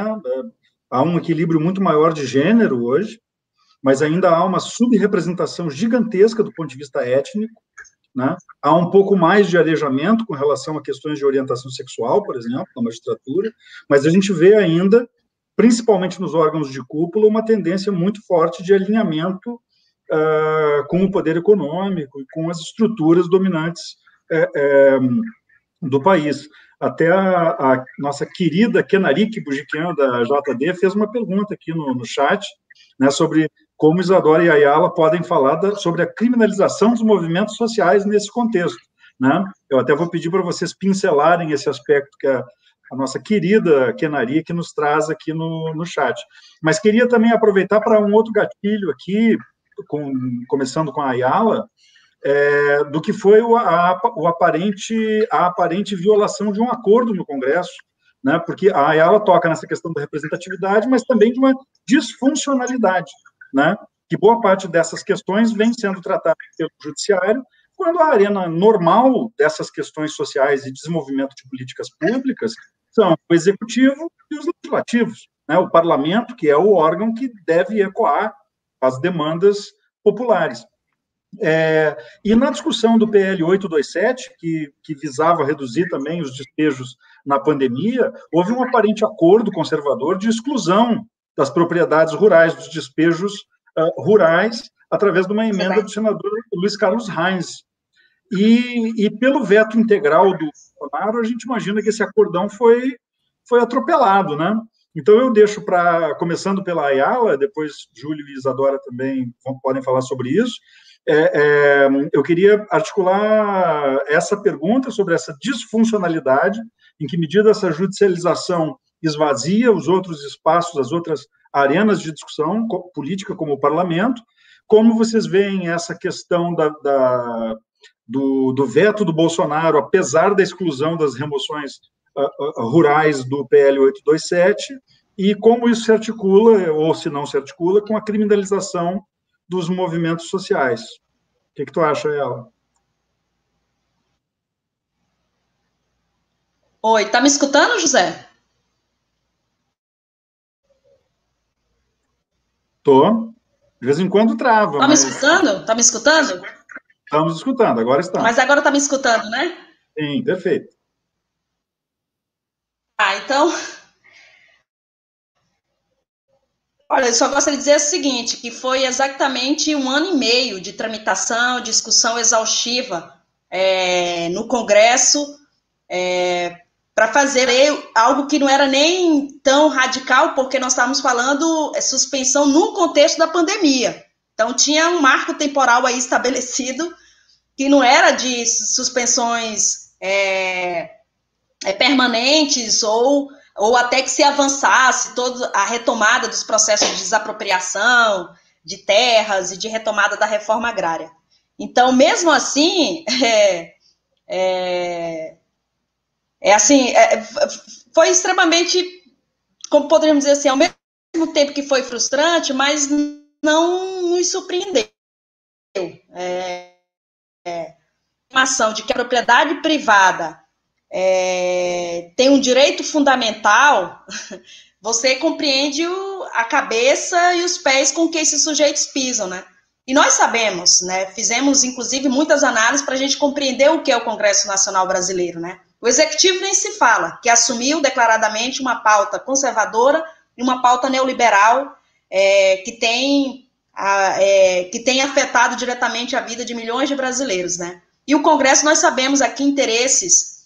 Há um equilíbrio muito maior de gênero hoje, mas ainda há uma subrepresentação gigantesca do ponto de vista étnico, né? Há um pouco mais de arejamento com relação a questões de orientação sexual, por exemplo, na magistratura, mas a gente vê ainda, principalmente nos órgãos de cúpula, uma tendência muito forte de alinhamento com o poder econômico e com as estruturas dominantes do país. Até a nossa querida Kenarik Bujikian, da JD, fez uma pergunta aqui no chat, né, sobre como Isadora e Ayala podem falar sobre a criminalização dos movimentos sociais nesse contexto, né? Eu até vou pedir para vocês pincelarem esse aspecto que a nossa querida Kenarik nos traz aqui no chat. Mas queria também aproveitar para um outro gatilho aqui, começando com a Ayala, do que foi a aparente violação de um acordo no Congresso, né? Porque a Ayala toca nessa questão da representatividade, mas também de uma disfuncionalidade, né? Que boa parte dessas questões vem sendo tratada pelo Judiciário, quando a arena normal dessas questões sociais e desenvolvimento de políticas públicas são o Executivo e os Legislativos, né? O Parlamento, que é o órgão que deve ecoar às demandas populares. E na discussão do PL 827, que visava reduzir também os despejos na pandemia, houve um aparente acordo conservador de exclusão das propriedades rurais, dos despejos rurais, através de uma emenda do senador Luiz Carlos Reins. E pelo veto integral do Bolsonaro, a gente imagina que esse acordão foi atropelado, né? Então, eu deixo começando pela Ayala, depois Júlio e Isadora também podem falar sobre isso. Eu queria articular essa pergunta sobre essa disfuncionalidade, em que medida essa judicialização esvazia os outros espaços, as outras arenas de discussão política, como o parlamento, como vocês veem essa questão do veto do Bolsonaro, apesar da exclusão das remoções rurais do PL 827, e como isso se articula, ou se não se articula, com a criminalização dos movimentos sociais. O que tu acha, Ela? Oi, tá me escutando, José? Tô. De vez em quando trava. Tá me escutando? Tá me escutando? Estamos escutando, agora estamos. Mas agora tá me escutando, né? Sim, perfeito. Então... Olha, eu só gostaria de dizer o seguinte, que foi exatamente 1 ano e meio de tramitação, discussão exaustiva no Congresso, para fazer algo que não era nem tão radical, porque nós estávamos falando suspensão no contexto da pandemia. Então, tinha um marco temporal aí estabelecido, que não era de suspensões permanentes ou até que se avançasse toda a retomada dos processos de desapropriação de terras e de retomada da reforma agrária. Então, mesmo assim, foi extremamente, como poderíamos dizer assim, ao mesmo tempo que foi frustrante, mas não nos surpreendeu. Uma ação de que a propriedade privada tem um direito fundamental, você compreende a cabeça e os pés com que esses sujeitos pisam, né? E nós sabemos, né? Fizemos, inclusive, muitas análises para a gente compreender o que é o Congresso Nacional Brasileiro, né? O Executivo nem se fala, que assumiu declaradamente uma pauta conservadora e uma pauta neoliberal que tem afetado diretamente a vida de milhões de brasileiros, né? E o Congresso, nós sabemos a que interesses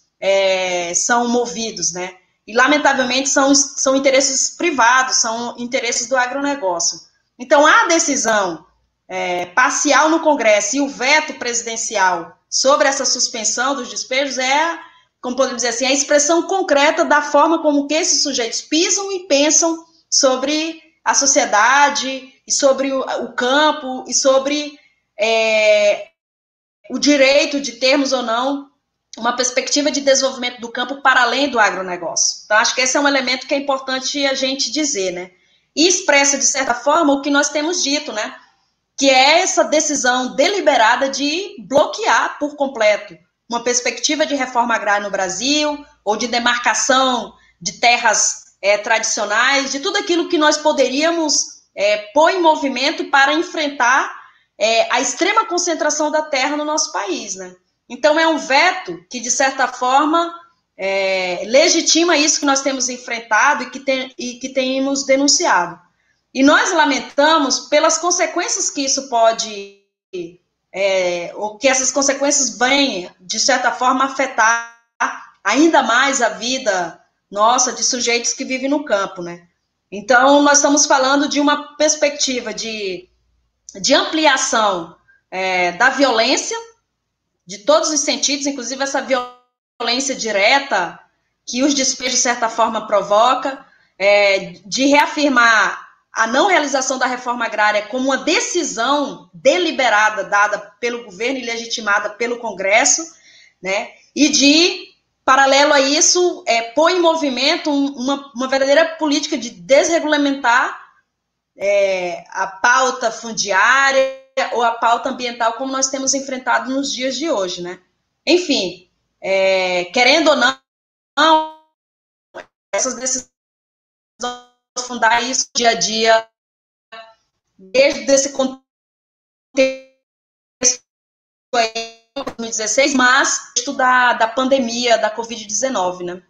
são movidos, né? E, lamentavelmente, são interesses privados, são interesses do agronegócio. Então, a decisão parcial no Congresso e o veto presidencial sobre essa suspensão dos despejos como podemos dizer assim, a expressão concreta da forma como que esses sujeitos pisam e pensam sobre a sociedade e sobre o campo e sobre o direito de termos ou não uma perspectiva de desenvolvimento do campo para além do agronegócio. Então, acho que esse é um elemento que é importante a gente dizer, né? E expressa, de certa forma, o que nós temos dito, né? Que é essa decisão deliberada de bloquear por completo uma perspectiva de reforma agrária no Brasil, ou de demarcação de terras tradicionais, de tudo aquilo que nós poderíamos pôr em movimento para enfrentar a extrema concentração da terra no nosso país, né? Então, é um veto que, de certa forma, legitima isso que nós temos enfrentado e que temos denunciado. E nós lamentamos pelas consequências que isso pode, ou que essas consequências vêm, de certa forma, afetar ainda mais a vida nossa de sujeitos que vivem no campo, né? Então, nós estamos falando de uma perspectiva de ampliação da violência, de todos os sentidos, inclusive essa violência direta que os despejos, de certa forma, provoca, de reafirmar a não realização da reforma agrária como uma decisão deliberada dada pelo governo e legitimada pelo Congresso, né? E de, paralelo a isso, pôr em movimento uma verdadeira política de desregulamentar a pauta fundiária ou a pauta ambiental como nós temos enfrentado nos dias de hoje, né? Enfim, querendo ou não, essas decisões fundar isso dia a dia desde esse contexto aí, 2016, mas da pandemia da Covid-19, né?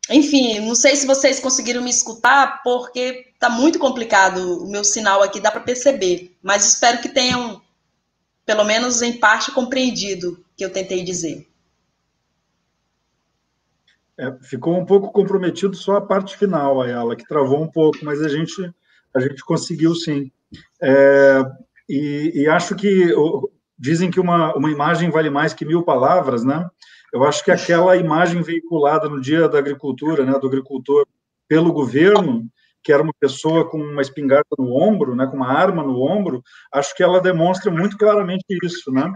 Enfim, não sei se vocês conseguiram me escutar, porque está muito complicado o meu sinal aqui, dá para perceber, mas espero que tenham, pelo menos em parte, compreendido o que eu tentei dizer. Ficou um pouco comprometido só a parte final, Ayala, que travou um pouco, mas a gente conseguiu sim. E acho que dizem que uma imagem vale mais que 1000 palavras, né? Eu acho que aquela imagem veiculada no Dia da Agricultura, né, do agricultor pelo governo, que era uma pessoa com uma espingarda no ombro, né, com uma arma no ombro, acho que ela demonstra muito claramente isso, né?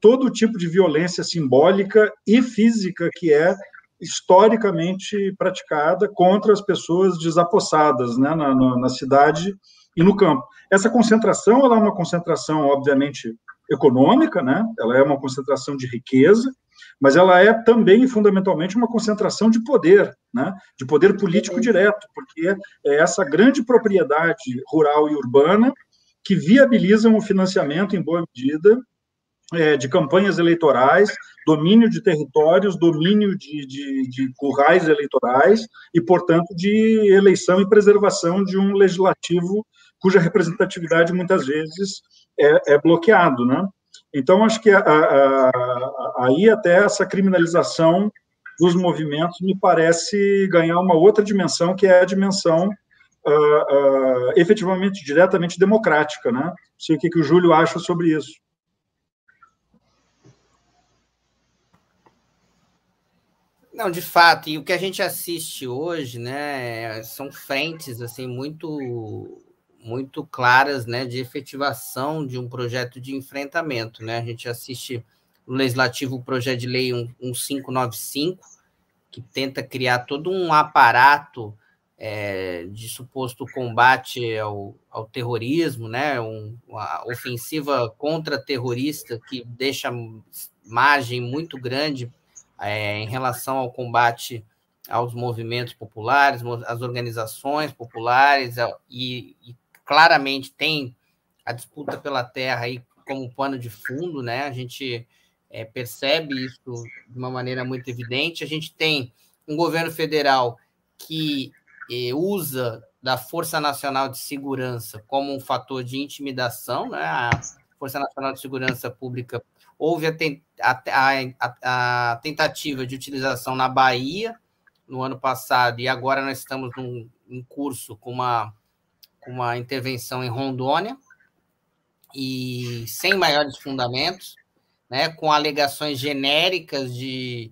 Todo tipo de violência simbólica e física que é historicamente praticada contra as pessoas desapossadas, né, na cidade e no campo. Essa concentração, ela é uma concentração, obviamente, econômica, né? Ela é uma concentração de riqueza, mas ela é também, fundamentalmente, uma concentração de poder, né? De poder político direto, porque é essa grande propriedade rural e urbana que viabilizam o financiamento, em boa medida, de campanhas eleitorais, domínio de territórios, domínio de currais eleitorais e, portanto, de eleição e preservação de um legislativo cuja representatividade, muitas vezes, é bloqueado, né? Então, acho que aí até essa criminalização dos movimentos me parece ganhar uma outra dimensão, que é a dimensão efetivamente, diretamente democrática, né? Não sei o que o Júlio acha sobre isso. Não, de fato, e o que a gente assiste hoje, né, são frentes assim muito claras, né, de efetivação de um projeto de enfrentamento, né? A gente assiste no Legislativo o projeto de lei 1595, que tenta criar todo um aparato de suposto combate ao terrorismo, né? Uma ofensiva contra-terrorista que deixa margem muito grande em relação ao combate aos movimentos populares, às organizações populares, e claramente tem a disputa pela terra aí como pano de fundo, né? A gente percebe isso de uma maneira muito evidente. A gente tem um governo federal que usa da Força Nacional de Segurança como um fator de intimidação, né? A Força Nacional de Segurança Pública houve a tentativa de utilização na Bahia no ano passado, e agora nós estamos em curso com uma intervenção em Rondônia, e sem maiores fundamentos, né, com alegações genéricas de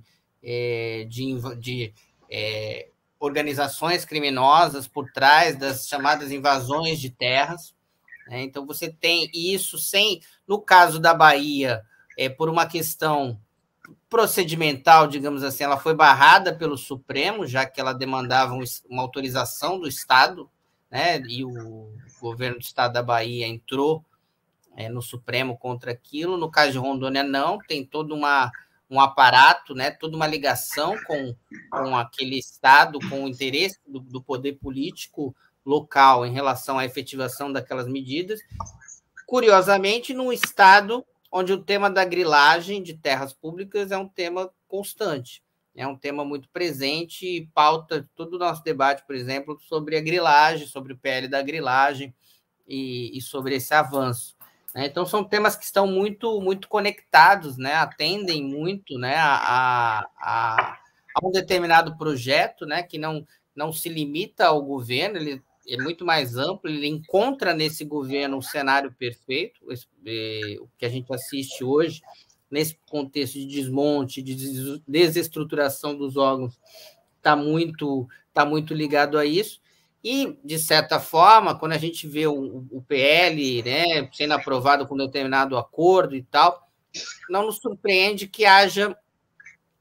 organizações criminosas por trás das chamadas invasões de terras. Né? Então, você tem isso no caso da Bahia, por uma questão procedimental, digamos assim, ela foi barrada pelo Supremo, já que ela demandava uma autorização do Estado, né? E o governo do Estado da Bahia entrou no Supremo contra aquilo. No caso de Rondônia, não, tem todo um aparato, né? Toda uma ligação com aquele Estado, com o interesse do poder político local em relação à efetivação daquelas medidas. Curiosamente, num Estado onde o tema da grilagem de terras públicas é um tema constante, é um tema muito presente e pauta todo o nosso debate, por exemplo, sobre a grilagem, sobre o PL da grilagem e sobre esse avanço. Então, são temas que estão muito, muito conectados, né? Atendem muito, né, a um determinado projeto, né, que não se limita ao governo, ele é muito mais amplo, ele encontra nesse governo um cenário perfeito, o que a gente assiste hoje, nesse contexto de desmonte, de desestruturação dos órgãos, está muito ligado a isso. E, de certa forma, quando a gente vê o PL, né, sendo aprovado com determinado acordo e tal, não nos surpreende que haja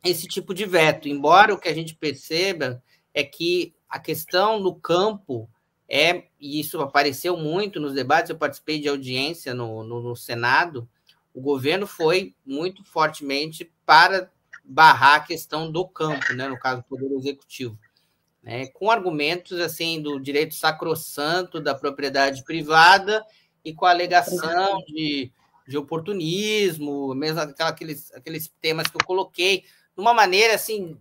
esse tipo de veto, embora o que a gente perceba é que a questão no campo e isso apareceu muito nos debates, eu participei de audiência no Senado, o governo foi muito fortemente para barrar a questão do campo, né, no caso do Poder Executivo. né, com argumentos assim do direito sacrossanto da propriedade privada e com a alegação de oportunismo, mesmo aqueles temas que eu coloquei, de uma maneira assim,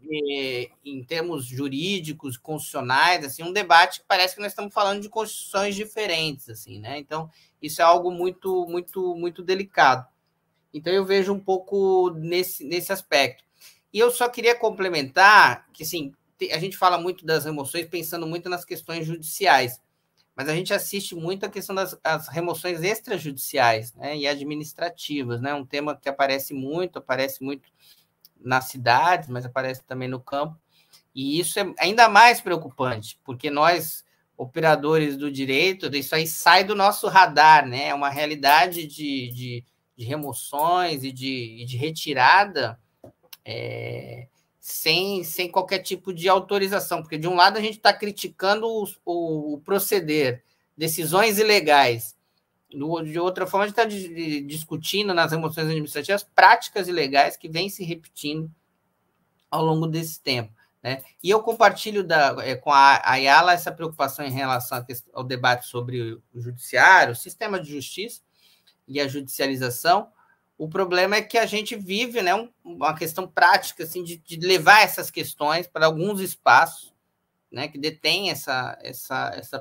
em termos jurídicos, constitucionais, assim, um debate que parece que nós estamos falando de constituições diferentes, assim, né? Então, isso é algo muito, muito, muito delicado. Então, eu vejo um pouco nesse aspecto. E eu só queria complementar que, assim, a gente fala muito das remoções pensando muito nas questões judiciais, mas a gente assiste muito a questão das remoções extrajudiciais, né, e administrativas, né, um tema que aparece muito nas cidades, mas aparece também no campo, e isso é ainda mais preocupante, porque nós, operadores do direito, isso aí sai do nosso radar, né, é uma realidade de remoções e de retirada sem qualquer tipo de autorização, porque de um lado a gente está criticando o proceder, decisões ilegais, de outra forma a gente está discutindo nas remoções administrativas práticas ilegais que vêm se repetindo ao longo desse tempo, né? E eu compartilho com a Ayala essa preocupação em relação ao debate sobre o judiciário, o sistema de justiça e a judicialização. O problema é que a gente vive, né, uma questão prática assim, de levar essas questões para alguns espaços, né, que detêm essa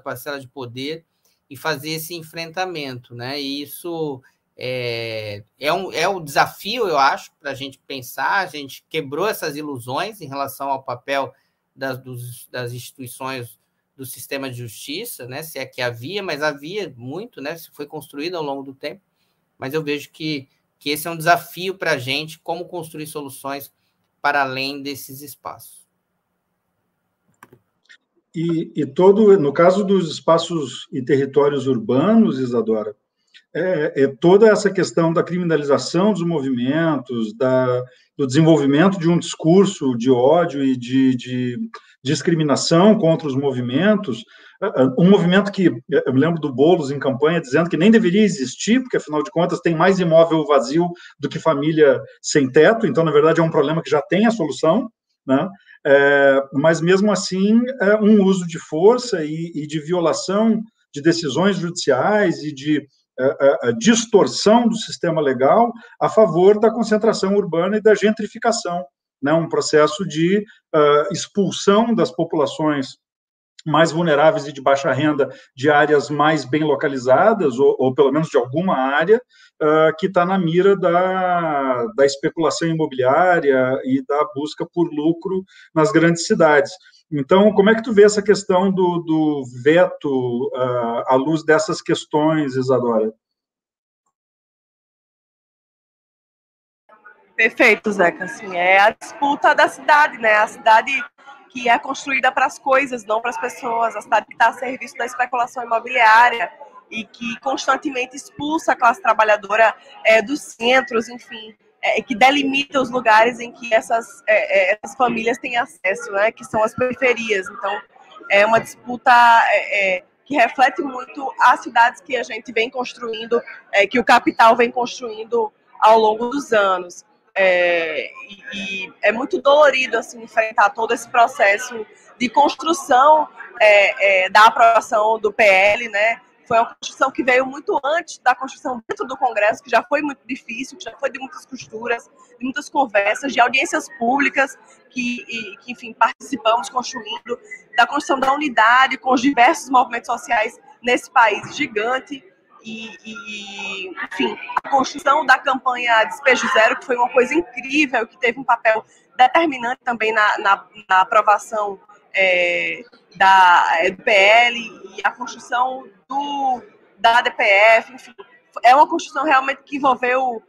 parcela de poder e fazer esse enfrentamento, né? E isso é um desafio, eu acho, para a gente pensar. A gente quebrou essas ilusões em relação ao papel das instituições do sistema de justiça, né? Se é que havia, mas havia muito, né? Isso foi construído ao longo do tempo. Mas eu vejo que esse é um desafio para a gente, como construir soluções para além desses espaços. E no caso dos espaços e territórios urbanos, Isadora, toda essa questão da criminalização dos movimentos, do desenvolvimento de um discurso de ódio e de discriminação contra os movimentos, um movimento que eu me lembro do Boulos em campanha dizendo que nem deveria existir, porque afinal de contas tem mais imóvel vazio do que família sem teto, então na verdade é um problema que já tem a solução, né? Mas mesmo assim um uso de força e de violação de decisões judiciais e de a distorção do sistema legal a favor da concentração urbana e da gentrificação, né? Um processo de expulsão das populações mais vulneráveis e de baixa renda de áreas mais bem localizadas, ou pelo menos de alguma área, que está na mira da especulação imobiliária e da busca por lucro nas grandes cidades. Então, como é que tu vê essa questão do veto à luz dessas questões, Isadora? Perfeito, Zeca. Assim, é a disputa da cidade, né? A cidade que é construída para as coisas, não para as pessoas. A cidade que está a serviço da especulação imobiliária e que constantemente expulsa a classe trabalhadora dos centros, enfim, que delimita os lugares em que essas famílias têm acesso, né? Que são as periferias. Então, é uma disputa que reflete muito as cidades que a gente vem construindo, que o capital vem construindo ao longo dos anos. E é muito dolorido assim, enfrentar todo esse processo de construção da aprovação do PL, né? Foi uma construção que veio muito antes da construção dentro do Congresso, que já foi muito difícil, que já foi de muitas costuras, de muitas conversas, de audiências públicas que enfim, participamos construindo, da construção da unidade com os diversos movimentos sociais nesse país gigante. Enfim, a construção da campanha Despejo Zero, que foi uma coisa incrível, que teve um papel determinante também na aprovação do PL e a construção da ADPF, enfim, é uma construção realmente que envolveu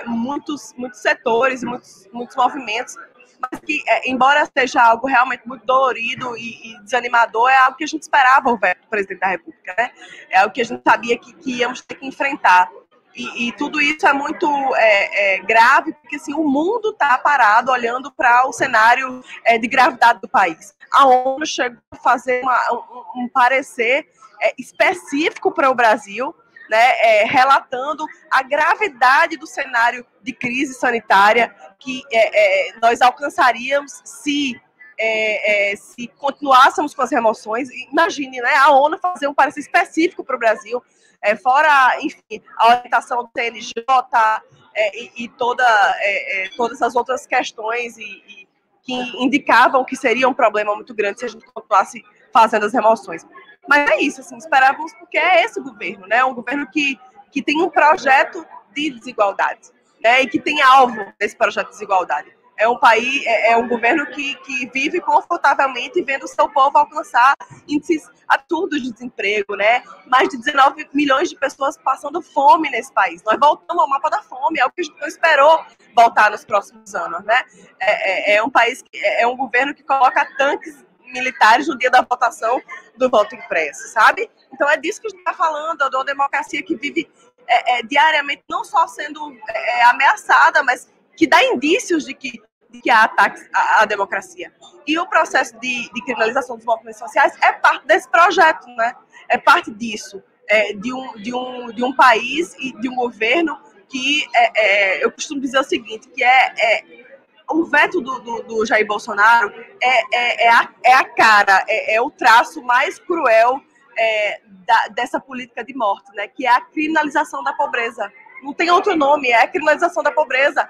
muitos setores, muitos movimentos, mas que, embora seja algo realmente muito dolorido e desanimador, é algo que a gente esperava o veto do presidente da República, né? É algo que a gente sabia que íamos ter que enfrentar. E tudo isso é muito grave, porque assim, o mundo está parado olhando para o cenário de gravidade do país. A ONU chegou a fazer um parecer específico para o Brasil, né, relatando a gravidade do cenário de crise sanitária que nós alcançaríamos se se continuássemos com as remoções, imagine, né, a ONU fazer um parecer específico para o Brasil, fora, enfim, a orientação do TNJ e todas as outras questões que indicavam que seria um problema muito grande se a gente continuasse fazendo as remoções. Mas é isso, assim, esperávamos, porque é esse governo, né, um governo que tem um projeto de desigualdade, né, e que tem alvo desse projeto de desigualdade. É um país, um governo que vive confortavelmente vendo o seu povo alcançar índices absurdos de desemprego, né? Mais de 19 milhões de pessoas passando fome nesse país. Nós voltamos ao mapa da fome, é o que a gente não esperou voltar nos próximos anos, né? É um país, é um governo que coloca tanques militares no dia da votação do voto impresso, sabe? Então é disso que a gente está falando, de uma democracia que vive diariamente não só sendo ameaçada, mas que dá indícios de que há ataques à democracia. E o processo de criminalização dos movimentos sociais é parte desse projeto, né? É parte disso, de um país e de um governo que, eu costumo dizer o seguinte, que o veto do Jair Bolsonaro é a cara, é o traço mais cruel dessa política de morte, né? Que é a criminalização da pobreza. Não tem outro nome, é a criminalização da pobreza.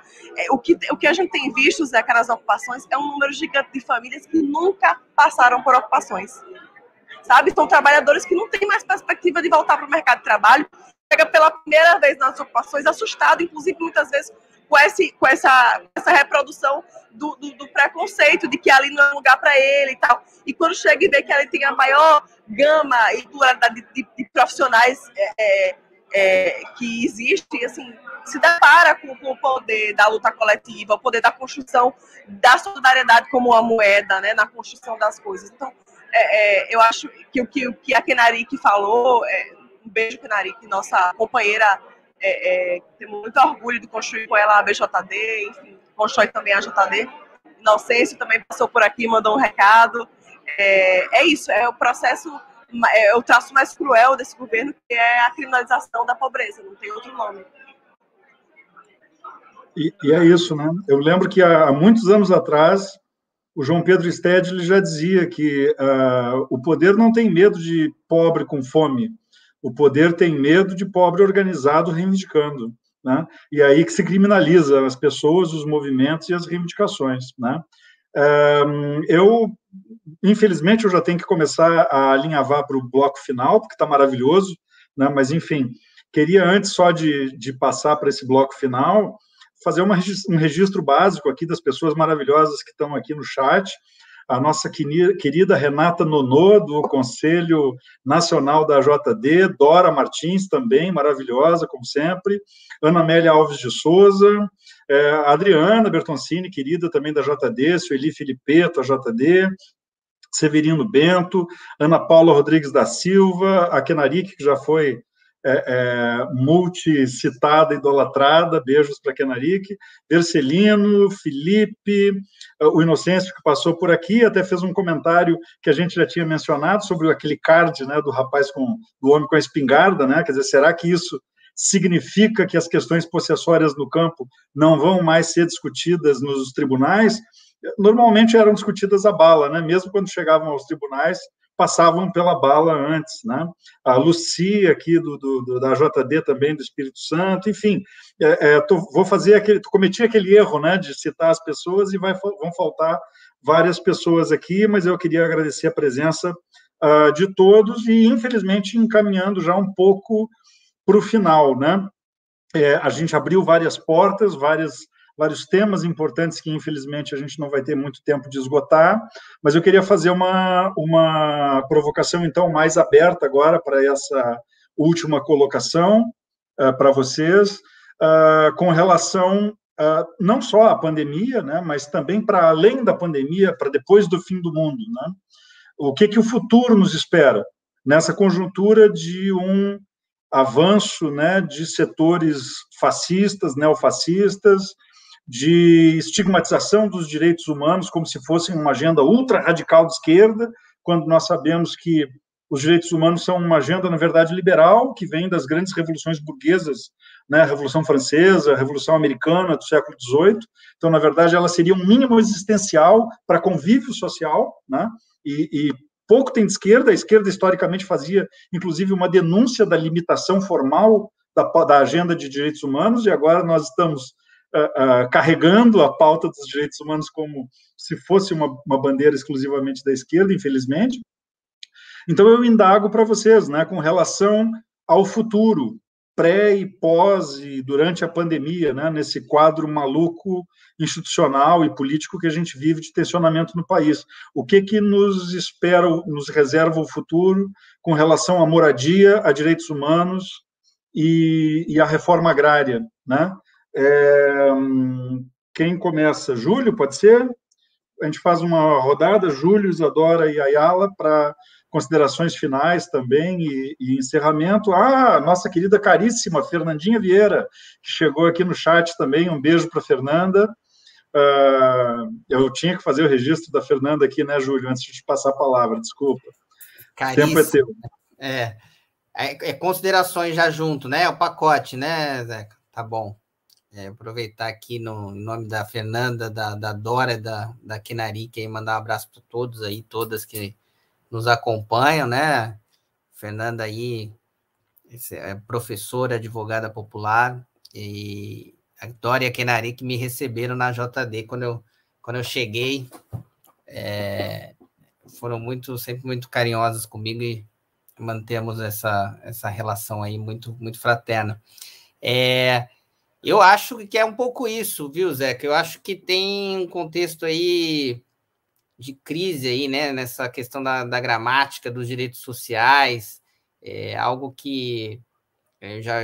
O que a gente tem visto, Zeca, nas ocupações é um número gigante de famílias que nunca passaram por ocupações. Sabe? São trabalhadores que não têm mais perspectiva de voltar para o mercado de trabalho, chega pela primeira vez nas ocupações, assustado, inclusive muitas vezes com essa reprodução do preconceito, de que ali não é lugar para ele e tal. E quando chega e vê que ali tem a maior gama e pluralidade de profissionais que existe, assim, se depara com o poder da luta coletiva, o poder da construção da solidariedade como uma moeda, né, na construção das coisas. Então, eu acho que o que a Kenarique falou, um beijo, Kenarique, nossa companheira, temos muito orgulho de construir com ela a BJD, enfim, constrói também a JD. Inocêncio também passou por aqui, mandou um recado. É isso, é o processo, é o traço mais cruel desse governo, que é a criminalização da pobreza, não tem outro nome. E é isso, né? Eu lembro que há muitos anos atrás, o João Pedro Stedley já dizia que o poder não tem medo de pobre com fome, o poder tem medo de pobre organizado reivindicando, né? E aí que se criminaliza as pessoas, os movimentos e as reivindicações, né? Infelizmente, eu já tenho que começar a alinhavar para o bloco final, porque está maravilhoso, né? Mas, enfim, queria, antes só de passar para esse bloco final, fazer um registro básico aqui das pessoas maravilhosas que estão aqui no chat. A nossa querida Renata Nonô, do Conselho Nacional da JD, Dora Martins, também, maravilhosa, como sempre, Ana Amélia Alves de Souza, Adriana Bertoncini, querida também da JD, Sueli Filipeto, a JD, Severino Bento, Ana Paula Rodrigues da Silva, a Kenarique, que já foi multicitada, idolatrada, beijos para Kenarique, Bercelino, Felipe, o Inocêncio, que passou por aqui, até fez um comentário que a gente já tinha mencionado sobre aquele card, né, do rapaz do homem com a espingarda, né? Quer dizer, será que isso significa que as questões possessórias no campo não vão mais ser discutidas nos tribunais? Normalmente eram discutidas à bala, né? Mesmo quando chegavam aos tribunais, passavam pela bala antes, né? A Lucia aqui da JD também, do Espírito Santo, enfim, cometi aquele erro, né, de citar as pessoas e vão faltar várias pessoas aqui, mas eu queria agradecer a presença de todos e, infelizmente, encaminhando já um pouco para o final, né? A gente abriu várias portas, vários temas importantes que, infelizmente, a gente não vai ter muito tempo de esgotar, mas eu queria fazer uma provocação, então, mais aberta agora para essa última colocação para vocês, com relação não só à pandemia, né, mas também para além da pandemia, para depois do fim do mundo, né? O que o futuro nos espera nessa conjuntura de um avanço, né, de setores fascistas, neofascistas, de estigmatização dos direitos humanos como se fossem uma agenda ultra-radical de esquerda, quando nós sabemos que os direitos humanos são uma agenda, na verdade, liberal, que vem das grandes revoluções burguesas, né, a Revolução Francesa, a Revolução Americana do século XVIII. Então, na verdade, ela seria um mínimo existencial para convívio social, né, e pouco tem de esquerda. A esquerda, historicamente, fazia, inclusive, uma denúncia da limitação formal da agenda de direitos humanos, e agora nós estamos carregando a pauta dos direitos humanos como se fosse uma bandeira exclusivamente da esquerda, infelizmente. Então, eu indago para vocês, né, com relação ao futuro, pré e pós e durante a pandemia, né, nesse quadro maluco institucional e político que a gente vive de tensionamento no país. O que nos espera, nos reserva o futuro com relação à moradia, a direitos humanos e à reforma agrária, né? Quem começa? Júlio, pode ser? A gente faz uma rodada, Júlio, Isadora e Ayala, para considerações finais também e encerramento. Nossa querida caríssima Fernandinha Vieira, que chegou aqui no chat também. Um beijo para a Fernanda. Eu tinha que fazer o registro da Fernanda aqui, né, Júlio, antes de te passar a palavra, desculpa. Caríssimo. O tempo é teu. É considerações já junto, né? O pacote, né, Zeca? Tá bom. Aproveitar aqui no nome da Fernanda, da Dora, da Kinarique, e mandar um abraço para todos aí, todas que nos acompanham, né? Fernanda aí é professora, advogada popular, e a Dora e a Kinarique me receberam na JD quando eu cheguei, foram sempre muito carinhosas comigo e mantemos essa relação aí muito, muito fraterna. Eu acho que é um pouco isso, viu, Zeca? Eu acho que tem um contexto aí de crise aí, né, nessa questão da gramática, dos direitos sociais, algo que já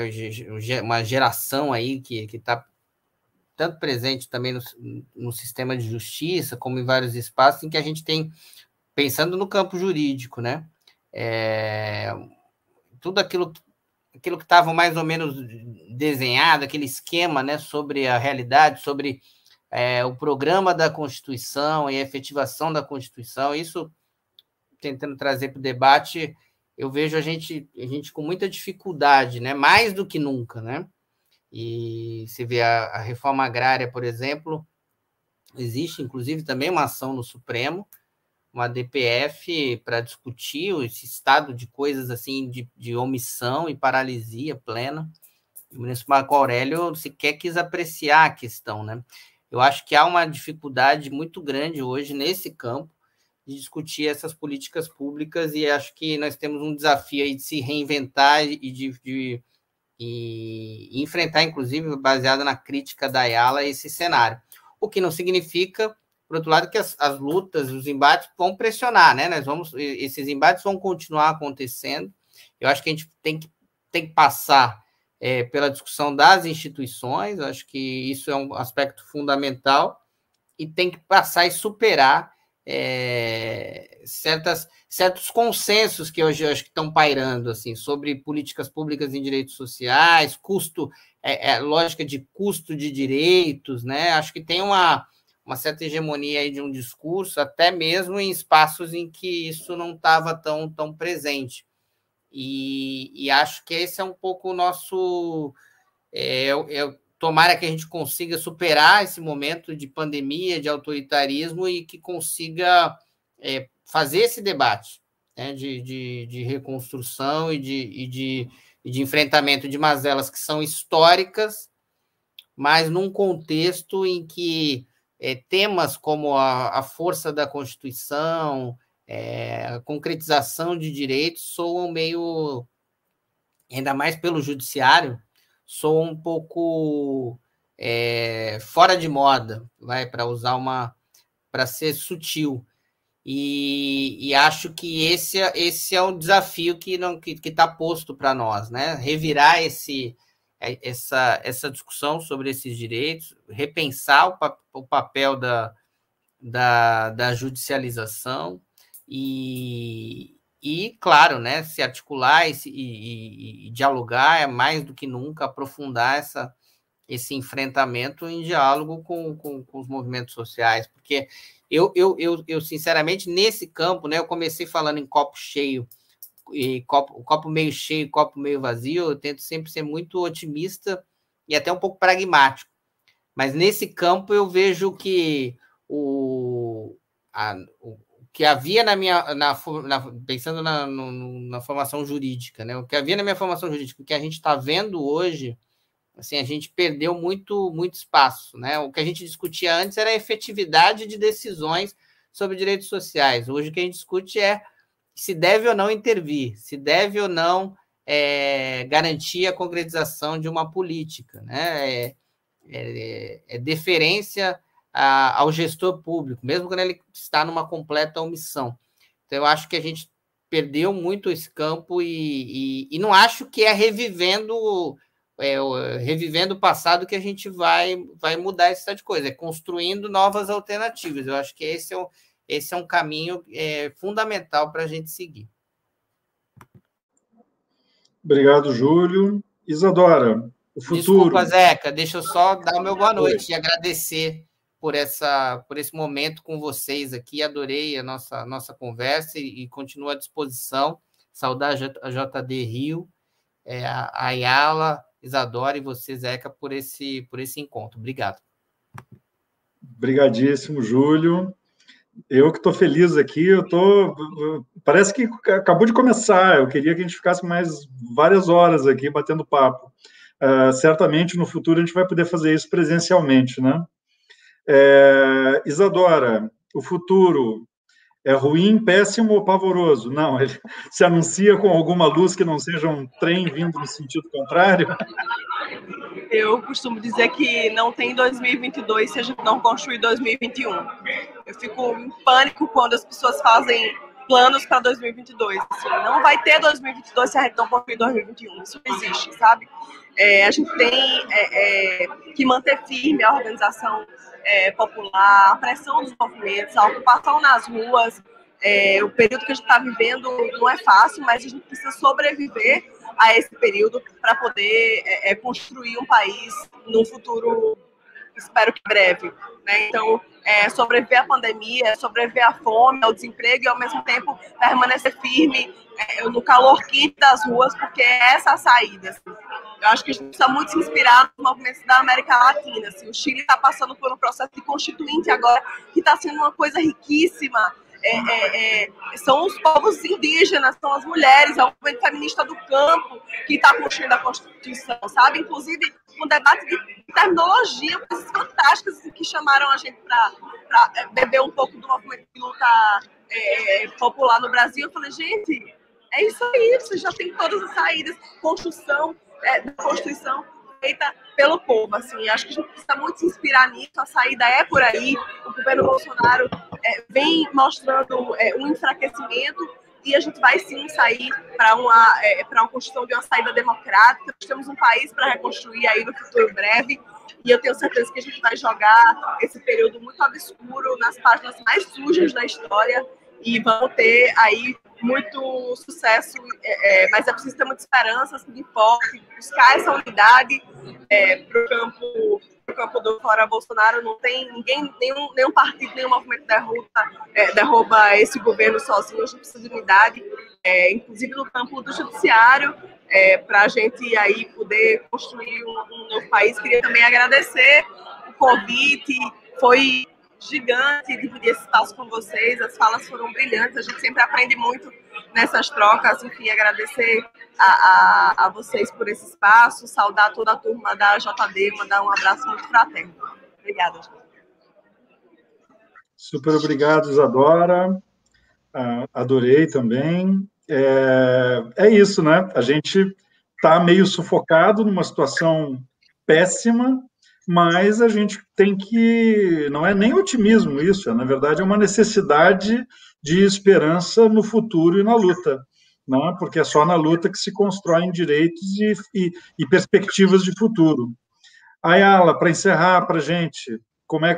uma geração aí que está tanto presente também no sistema de justiça, como em vários espaços, em que a gente tem, pensando no campo jurídico, né, tudo aquilo que estava mais ou menos desenhado, aquele esquema, né, sobre a realidade, sobre o programa da Constituição e a efetivação da Constituição, isso tentando trazer para o debate, eu vejo a gente com muita dificuldade, né, mais do que nunca, né, e se vê a reforma agrária, por exemplo, existe inclusive também uma ação no Supremo, uma DPF para discutir esse estado de coisas assim, de omissão e paralisia plena. O ministro Marco Aurélio sequer quis apreciar a questão, né? Eu acho que há uma dificuldade muito grande hoje nesse campo de discutir essas políticas públicas, e acho que nós temos um desafio aí de se reinventar e de enfrentar, inclusive, baseado na crítica da Ayala, esse cenário. O que não significa, por outro lado, que as lutas, os embates vão pressionar, né? Esses embates vão continuar acontecendo. Eu acho que a gente tem que passar pela discussão das instituições, eu acho que isso é um aspecto fundamental, e tem que passar e superar certos consensos que hoje eu acho que estão pairando assim, sobre políticas públicas em direitos sociais, lógica de custo de direitos, né? Acho que tem uma certa hegemonia aí de um discurso, até mesmo em espaços em que isso não estava tão presente. E acho que esse é um pouco o nosso... tomara que a gente consiga superar esse momento de pandemia, de autoritarismo, e que consiga fazer esse debate, né, de reconstrução e de enfrentamento de mazelas que são históricas, mas num contexto em que temas como a força da Constituição, a concretização de direitos soam meio, ainda mais pelo judiciário, soam um pouco fora de moda, para ser sutil. E acho que esse é um desafio que está posto para nós, né? Revirar essa discussão sobre esses direitos, repensar o papel da judicialização e, claro, né, se articular e dialogar, mais do que nunca aprofundar esse enfrentamento em diálogo com os movimentos sociais, porque eu sinceramente, nesse campo, né, eu comecei falando em copo cheio, e copo meio cheio, copo meio vazio, eu tento sempre ser muito otimista e até um pouco pragmático. Mas nesse campo eu vejo que o que havia pensando na formação jurídica, né? O que havia na minha formação jurídica, o que a gente está vendo hoje, assim, a gente perdeu muito espaço, né? O que a gente discutia antes era a efetividade de decisões sobre direitos sociais. Hoje o que a gente discute é se deve ou não intervir, se deve ou não garantir a concretização de uma política, né? Deferência ao gestor público, mesmo quando ele está numa completa omissão. Então, eu acho que a gente perdeu muito esse campo e não acho que é revivendo o passado que a gente vai mudar essa de coisa, é construindo novas alternativas. Eu acho que esse é um caminho fundamental para a gente seguir. Obrigado, Júlio. Isadora, o futuro... Desculpa, Zeca, deixa eu só dar o meu boa noite e agradecer por esse momento com vocês aqui. Adorei a nossa conversa e continuo à disposição. Saudar a JD Rio, a Ayala, Isadora e você, Zeca, por esse encontro. Obrigado. Obrigadíssimo, Júlio. Eu que estou feliz aqui, parece que acabou de começar, eu queria que a gente ficasse mais várias horas aqui batendo papo. Certamente, no futuro, a gente vai poder fazer isso presencialmente, né? Isadora, o futuro é ruim, péssimo ou pavoroso? Não, ele se anuncia com alguma luz que não seja um trem vindo no sentido contrário? Eu costumo dizer que não tem 2022 se a gente não construir 2021. Eu fico em pânico quando as pessoas fazem planos para 2022. Assim, não vai ter 2022 se a gente não construir 2021. Isso não existe, sabe? A gente tem que manter firme a organização popular, a pressão dos movimentos, a ocupação nas ruas. O período que a gente está vivendo não é fácil, mas a gente precisa sobreviver a esse período para poder construir um país num futuro, espero que breve, né? Então, sobreviver à pandemia, sobreviver à fome, ao desemprego e, ao mesmo tempo, permanecer firme no calor quente das ruas, porque é essa a saída. Assim. Eu acho que a gente precisa muito se inspirar nos movimentos da América Latina. Assim. O Chile está passando por um processo de constituinte agora, que está sendo uma coisa riquíssima. São os povos indígenas, são as mulheres, é o movimento feminista do campo que está construindo a Constituição, sabe? Inclusive, um debate de terminologia, coisas fantásticas que chamaram a gente para beber um pouco do movimento de luta popular no Brasil. Eu falei, gente, é isso aí, você já tem todas as saídas, Constituição feita pelo povo, assim, acho que a gente precisa muito se inspirar nisso, a saída é por aí, o governo Bolsonaro vem mostrando um enfraquecimento e a gente vai sim sair para uma construção de uma saída democrática. Nós temos um país para reconstruir aí no futuro breve e eu tenho certeza que a gente vai jogar esse período muito obscuro nas páginas mais sujas da história e vamos ter aí muito sucesso, mas é preciso ter muita esperança, seguir forte, buscar essa unidade para o campo do fora Bolsonaro. Não tem nenhum partido, nenhum movimento derruba esse governo sozinho. A gente precisa de unidade, inclusive no campo do judiciário, para a gente aí poder construir um novo país. Queria também agradecer o convite, foi gigante dividir esse espaço com vocês, as falas foram brilhantes, a gente sempre aprende muito nessas trocas. Enfim, agradecer a vocês por esse espaço, saudar toda a turma da JD, mandar um abraço muito fraterno. Obrigada. Super obrigado, Isadora, adorei também. É isso, né? A gente está meio sufocado numa situação péssima, mas a gente tem que... Não é nem otimismo isso, na verdade é uma necessidade de esperança no futuro e na luta, né? Porque é só na luta que se constroem direitos e perspectivas de futuro. Ayala, para encerrar para a gente,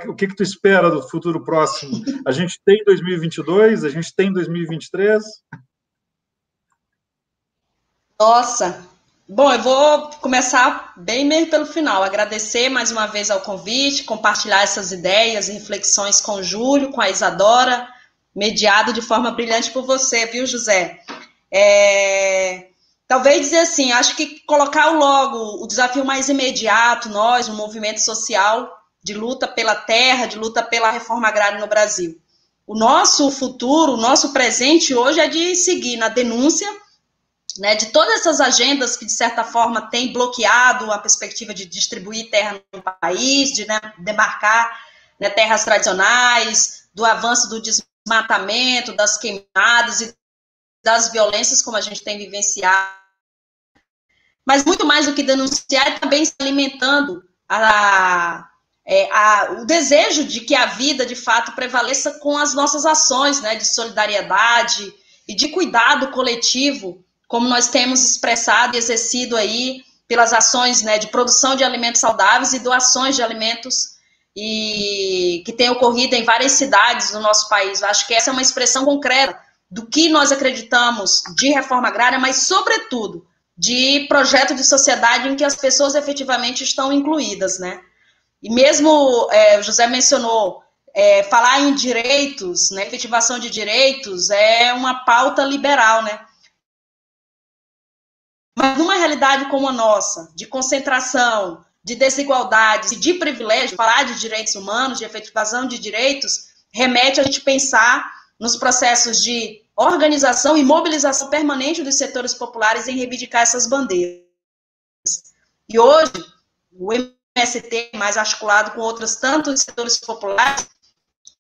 o que tu espera do futuro próximo? A gente tem 2022? A gente tem 2023? Nossa... Bom, eu vou começar bem mesmo pelo final, agradecer mais uma vez ao convite, compartilhar essas ideias e reflexões com o Júlio, com a Isadora, mediado de forma brilhante por você, viu, José? talvez dizer assim, acho que colocar logo o desafio mais imediato, nós, no movimento social de luta pela terra, de luta pela reforma agrária no Brasil. O nosso futuro, o nosso presente hoje é de seguir na denúncia, né, de todas essas agendas que, de certa forma, têm bloqueado a perspectiva de distribuir terra no país, de, né, demarcar, né, terras tradicionais, do avanço do desmatamento, das queimadas e das violências como a gente tem vivenciado. Mas muito mais do que denunciar, é também se alimentando o desejo de que a vida, de fato, prevaleça com as nossas ações, né, de solidariedade e de cuidado coletivo, como nós temos expressado e exercido aí pelas ações, né, de produção de alimentos saudáveis e doações de alimentos e que tem ocorrido em várias cidades do nosso país. Eu acho que essa é uma expressão concreta do que nós acreditamos de reforma agrária, mas, sobretudo, de projeto de sociedade em que as pessoas efetivamente estão incluídas, né? E mesmo, o José mencionou, falar em direitos, né, efetivação de direitos, é uma pauta liberal, né? Mas numa realidade como a nossa, de concentração, de desigualdades e de privilégio, falar de direitos humanos, de efetivação de direitos, remete a gente pensar nos processos de organização e mobilização permanente dos setores populares em reivindicar essas bandeiras. E hoje, o MST, mais articulado com outros tantos setores populares,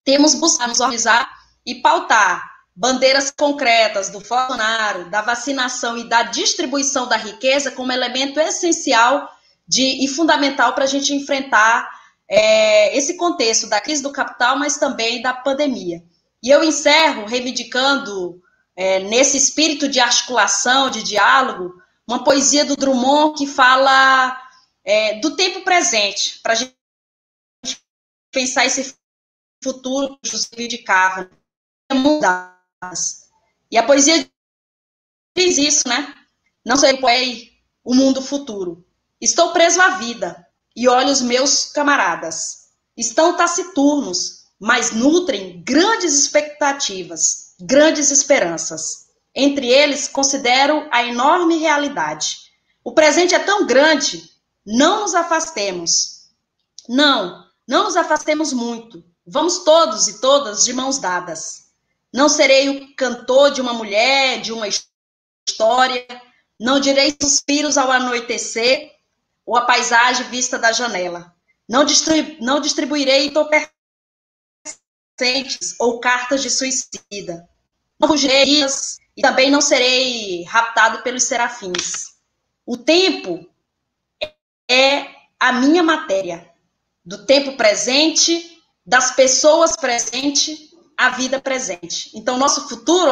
temos buscado nos organizar e pautar bandeiras concretas do Bolsonaro, da vacinação e da distribuição da riqueza como elemento essencial e fundamental para a gente enfrentar esse contexto da crise do capital, mas também da pandemia. E eu encerro reivindicando, nesse espírito de articulação, de diálogo, uma poesia do Drummond que fala do tempo presente, para a gente pensar esse futuro que José reivindicava, mudadas. E a poesia diz isso, né? Não sei o mundo futuro. Estou preso à vida e olho os meus camaradas. Estão taciturnos, mas nutrem grandes expectativas, grandes esperanças. Entre eles, considero a enorme realidade. O presente é tão grande, não nos afastemos. Não nos afastemos muito. Vamos todos e todas de mãos dadas. Não serei o cantor de uma mulher, de uma história. Não direi suspiros ao anoitecer ou a paisagem vista da janela. Não distribuirei entorpecentes ou cartas de suicida. Não fugirei e também não serei raptado pelos serafins. O tempo é a minha matéria. Do tempo presente, das pessoas presentes, a vida presente. Então, nosso futuro,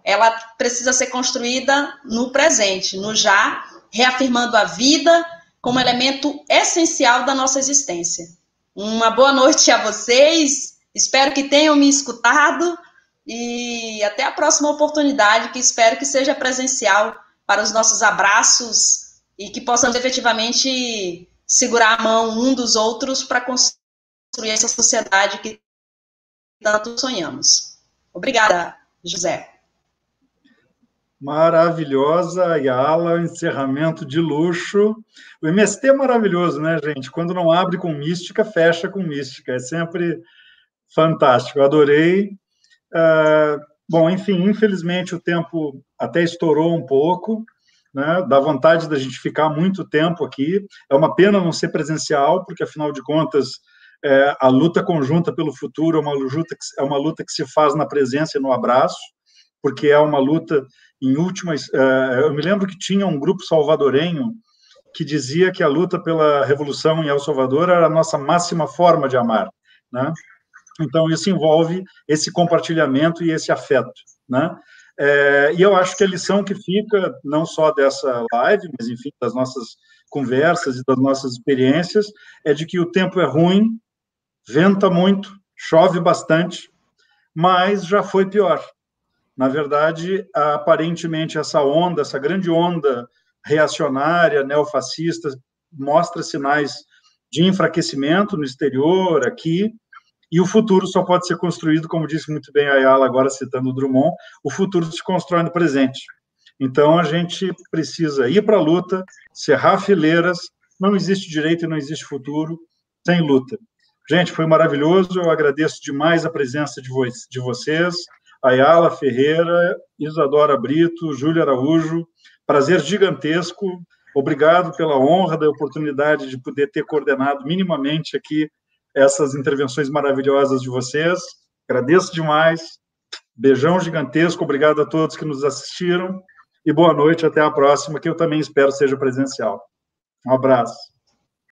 ela precisa ser construída no presente, no já, reafirmando a vida como elemento essencial da nossa existência. Uma boa noite a vocês, espero que tenham me escutado e até a próxima oportunidade, que espero que seja presencial, para os nossos abraços e que possamos efetivamente segurar a mão um dos outros para construir essa sociedade que tanto sonhamos. Obrigada, José. Maravilhosa, Ayala, encerramento de luxo. O MST é maravilhoso, né, gente? Quando não abre com mística, fecha com mística. É sempre fantástico, eu adorei. Bom, enfim, infelizmente o tempo até estourou um pouco, né? Dá vontade da gente ficar muito tempo aqui. É uma pena não ser presencial, porque, afinal de contas, a luta conjunta pelo futuro é uma luta que se faz na presença e no abraço, porque é uma luta, em últimas... eu me lembro que tinha um grupo salvadorenho que dizia que a luta pela revolução em El Salvador era a nossa máxima forma de amar, né? Então, isso envolve esse compartilhamento e esse afeto, né? E eu acho que a lição que fica, não só dessa live, mas, enfim, das nossas conversas e das nossas experiências, é de que o tempo é ruim, venta muito, chove bastante, mas já foi pior. Na verdade, aparentemente, essa onda, essa grande onda reacionária, neofascista, mostra sinais de enfraquecimento no exterior, aqui, e o futuro só pode ser construído, como disse muito bem a Ayala, agora citando o Drummond, o futuro se constrói no presente. Então, a gente precisa ir para a luta, cerrar fileiras, não existe direito e não existe futuro sem luta. Gente, foi maravilhoso, eu agradeço demais a presença de vocês, Ayala Ferreira, Isadora Brito, Júlia Araújo, prazer gigantesco, obrigado pela honra da oportunidade de poder ter coordenado minimamente aqui essas intervenções maravilhosas de vocês, agradeço demais, beijão gigantesco, obrigado a todos que nos assistiram, e boa noite, até a próxima, que eu também espero seja presencial. Um abraço.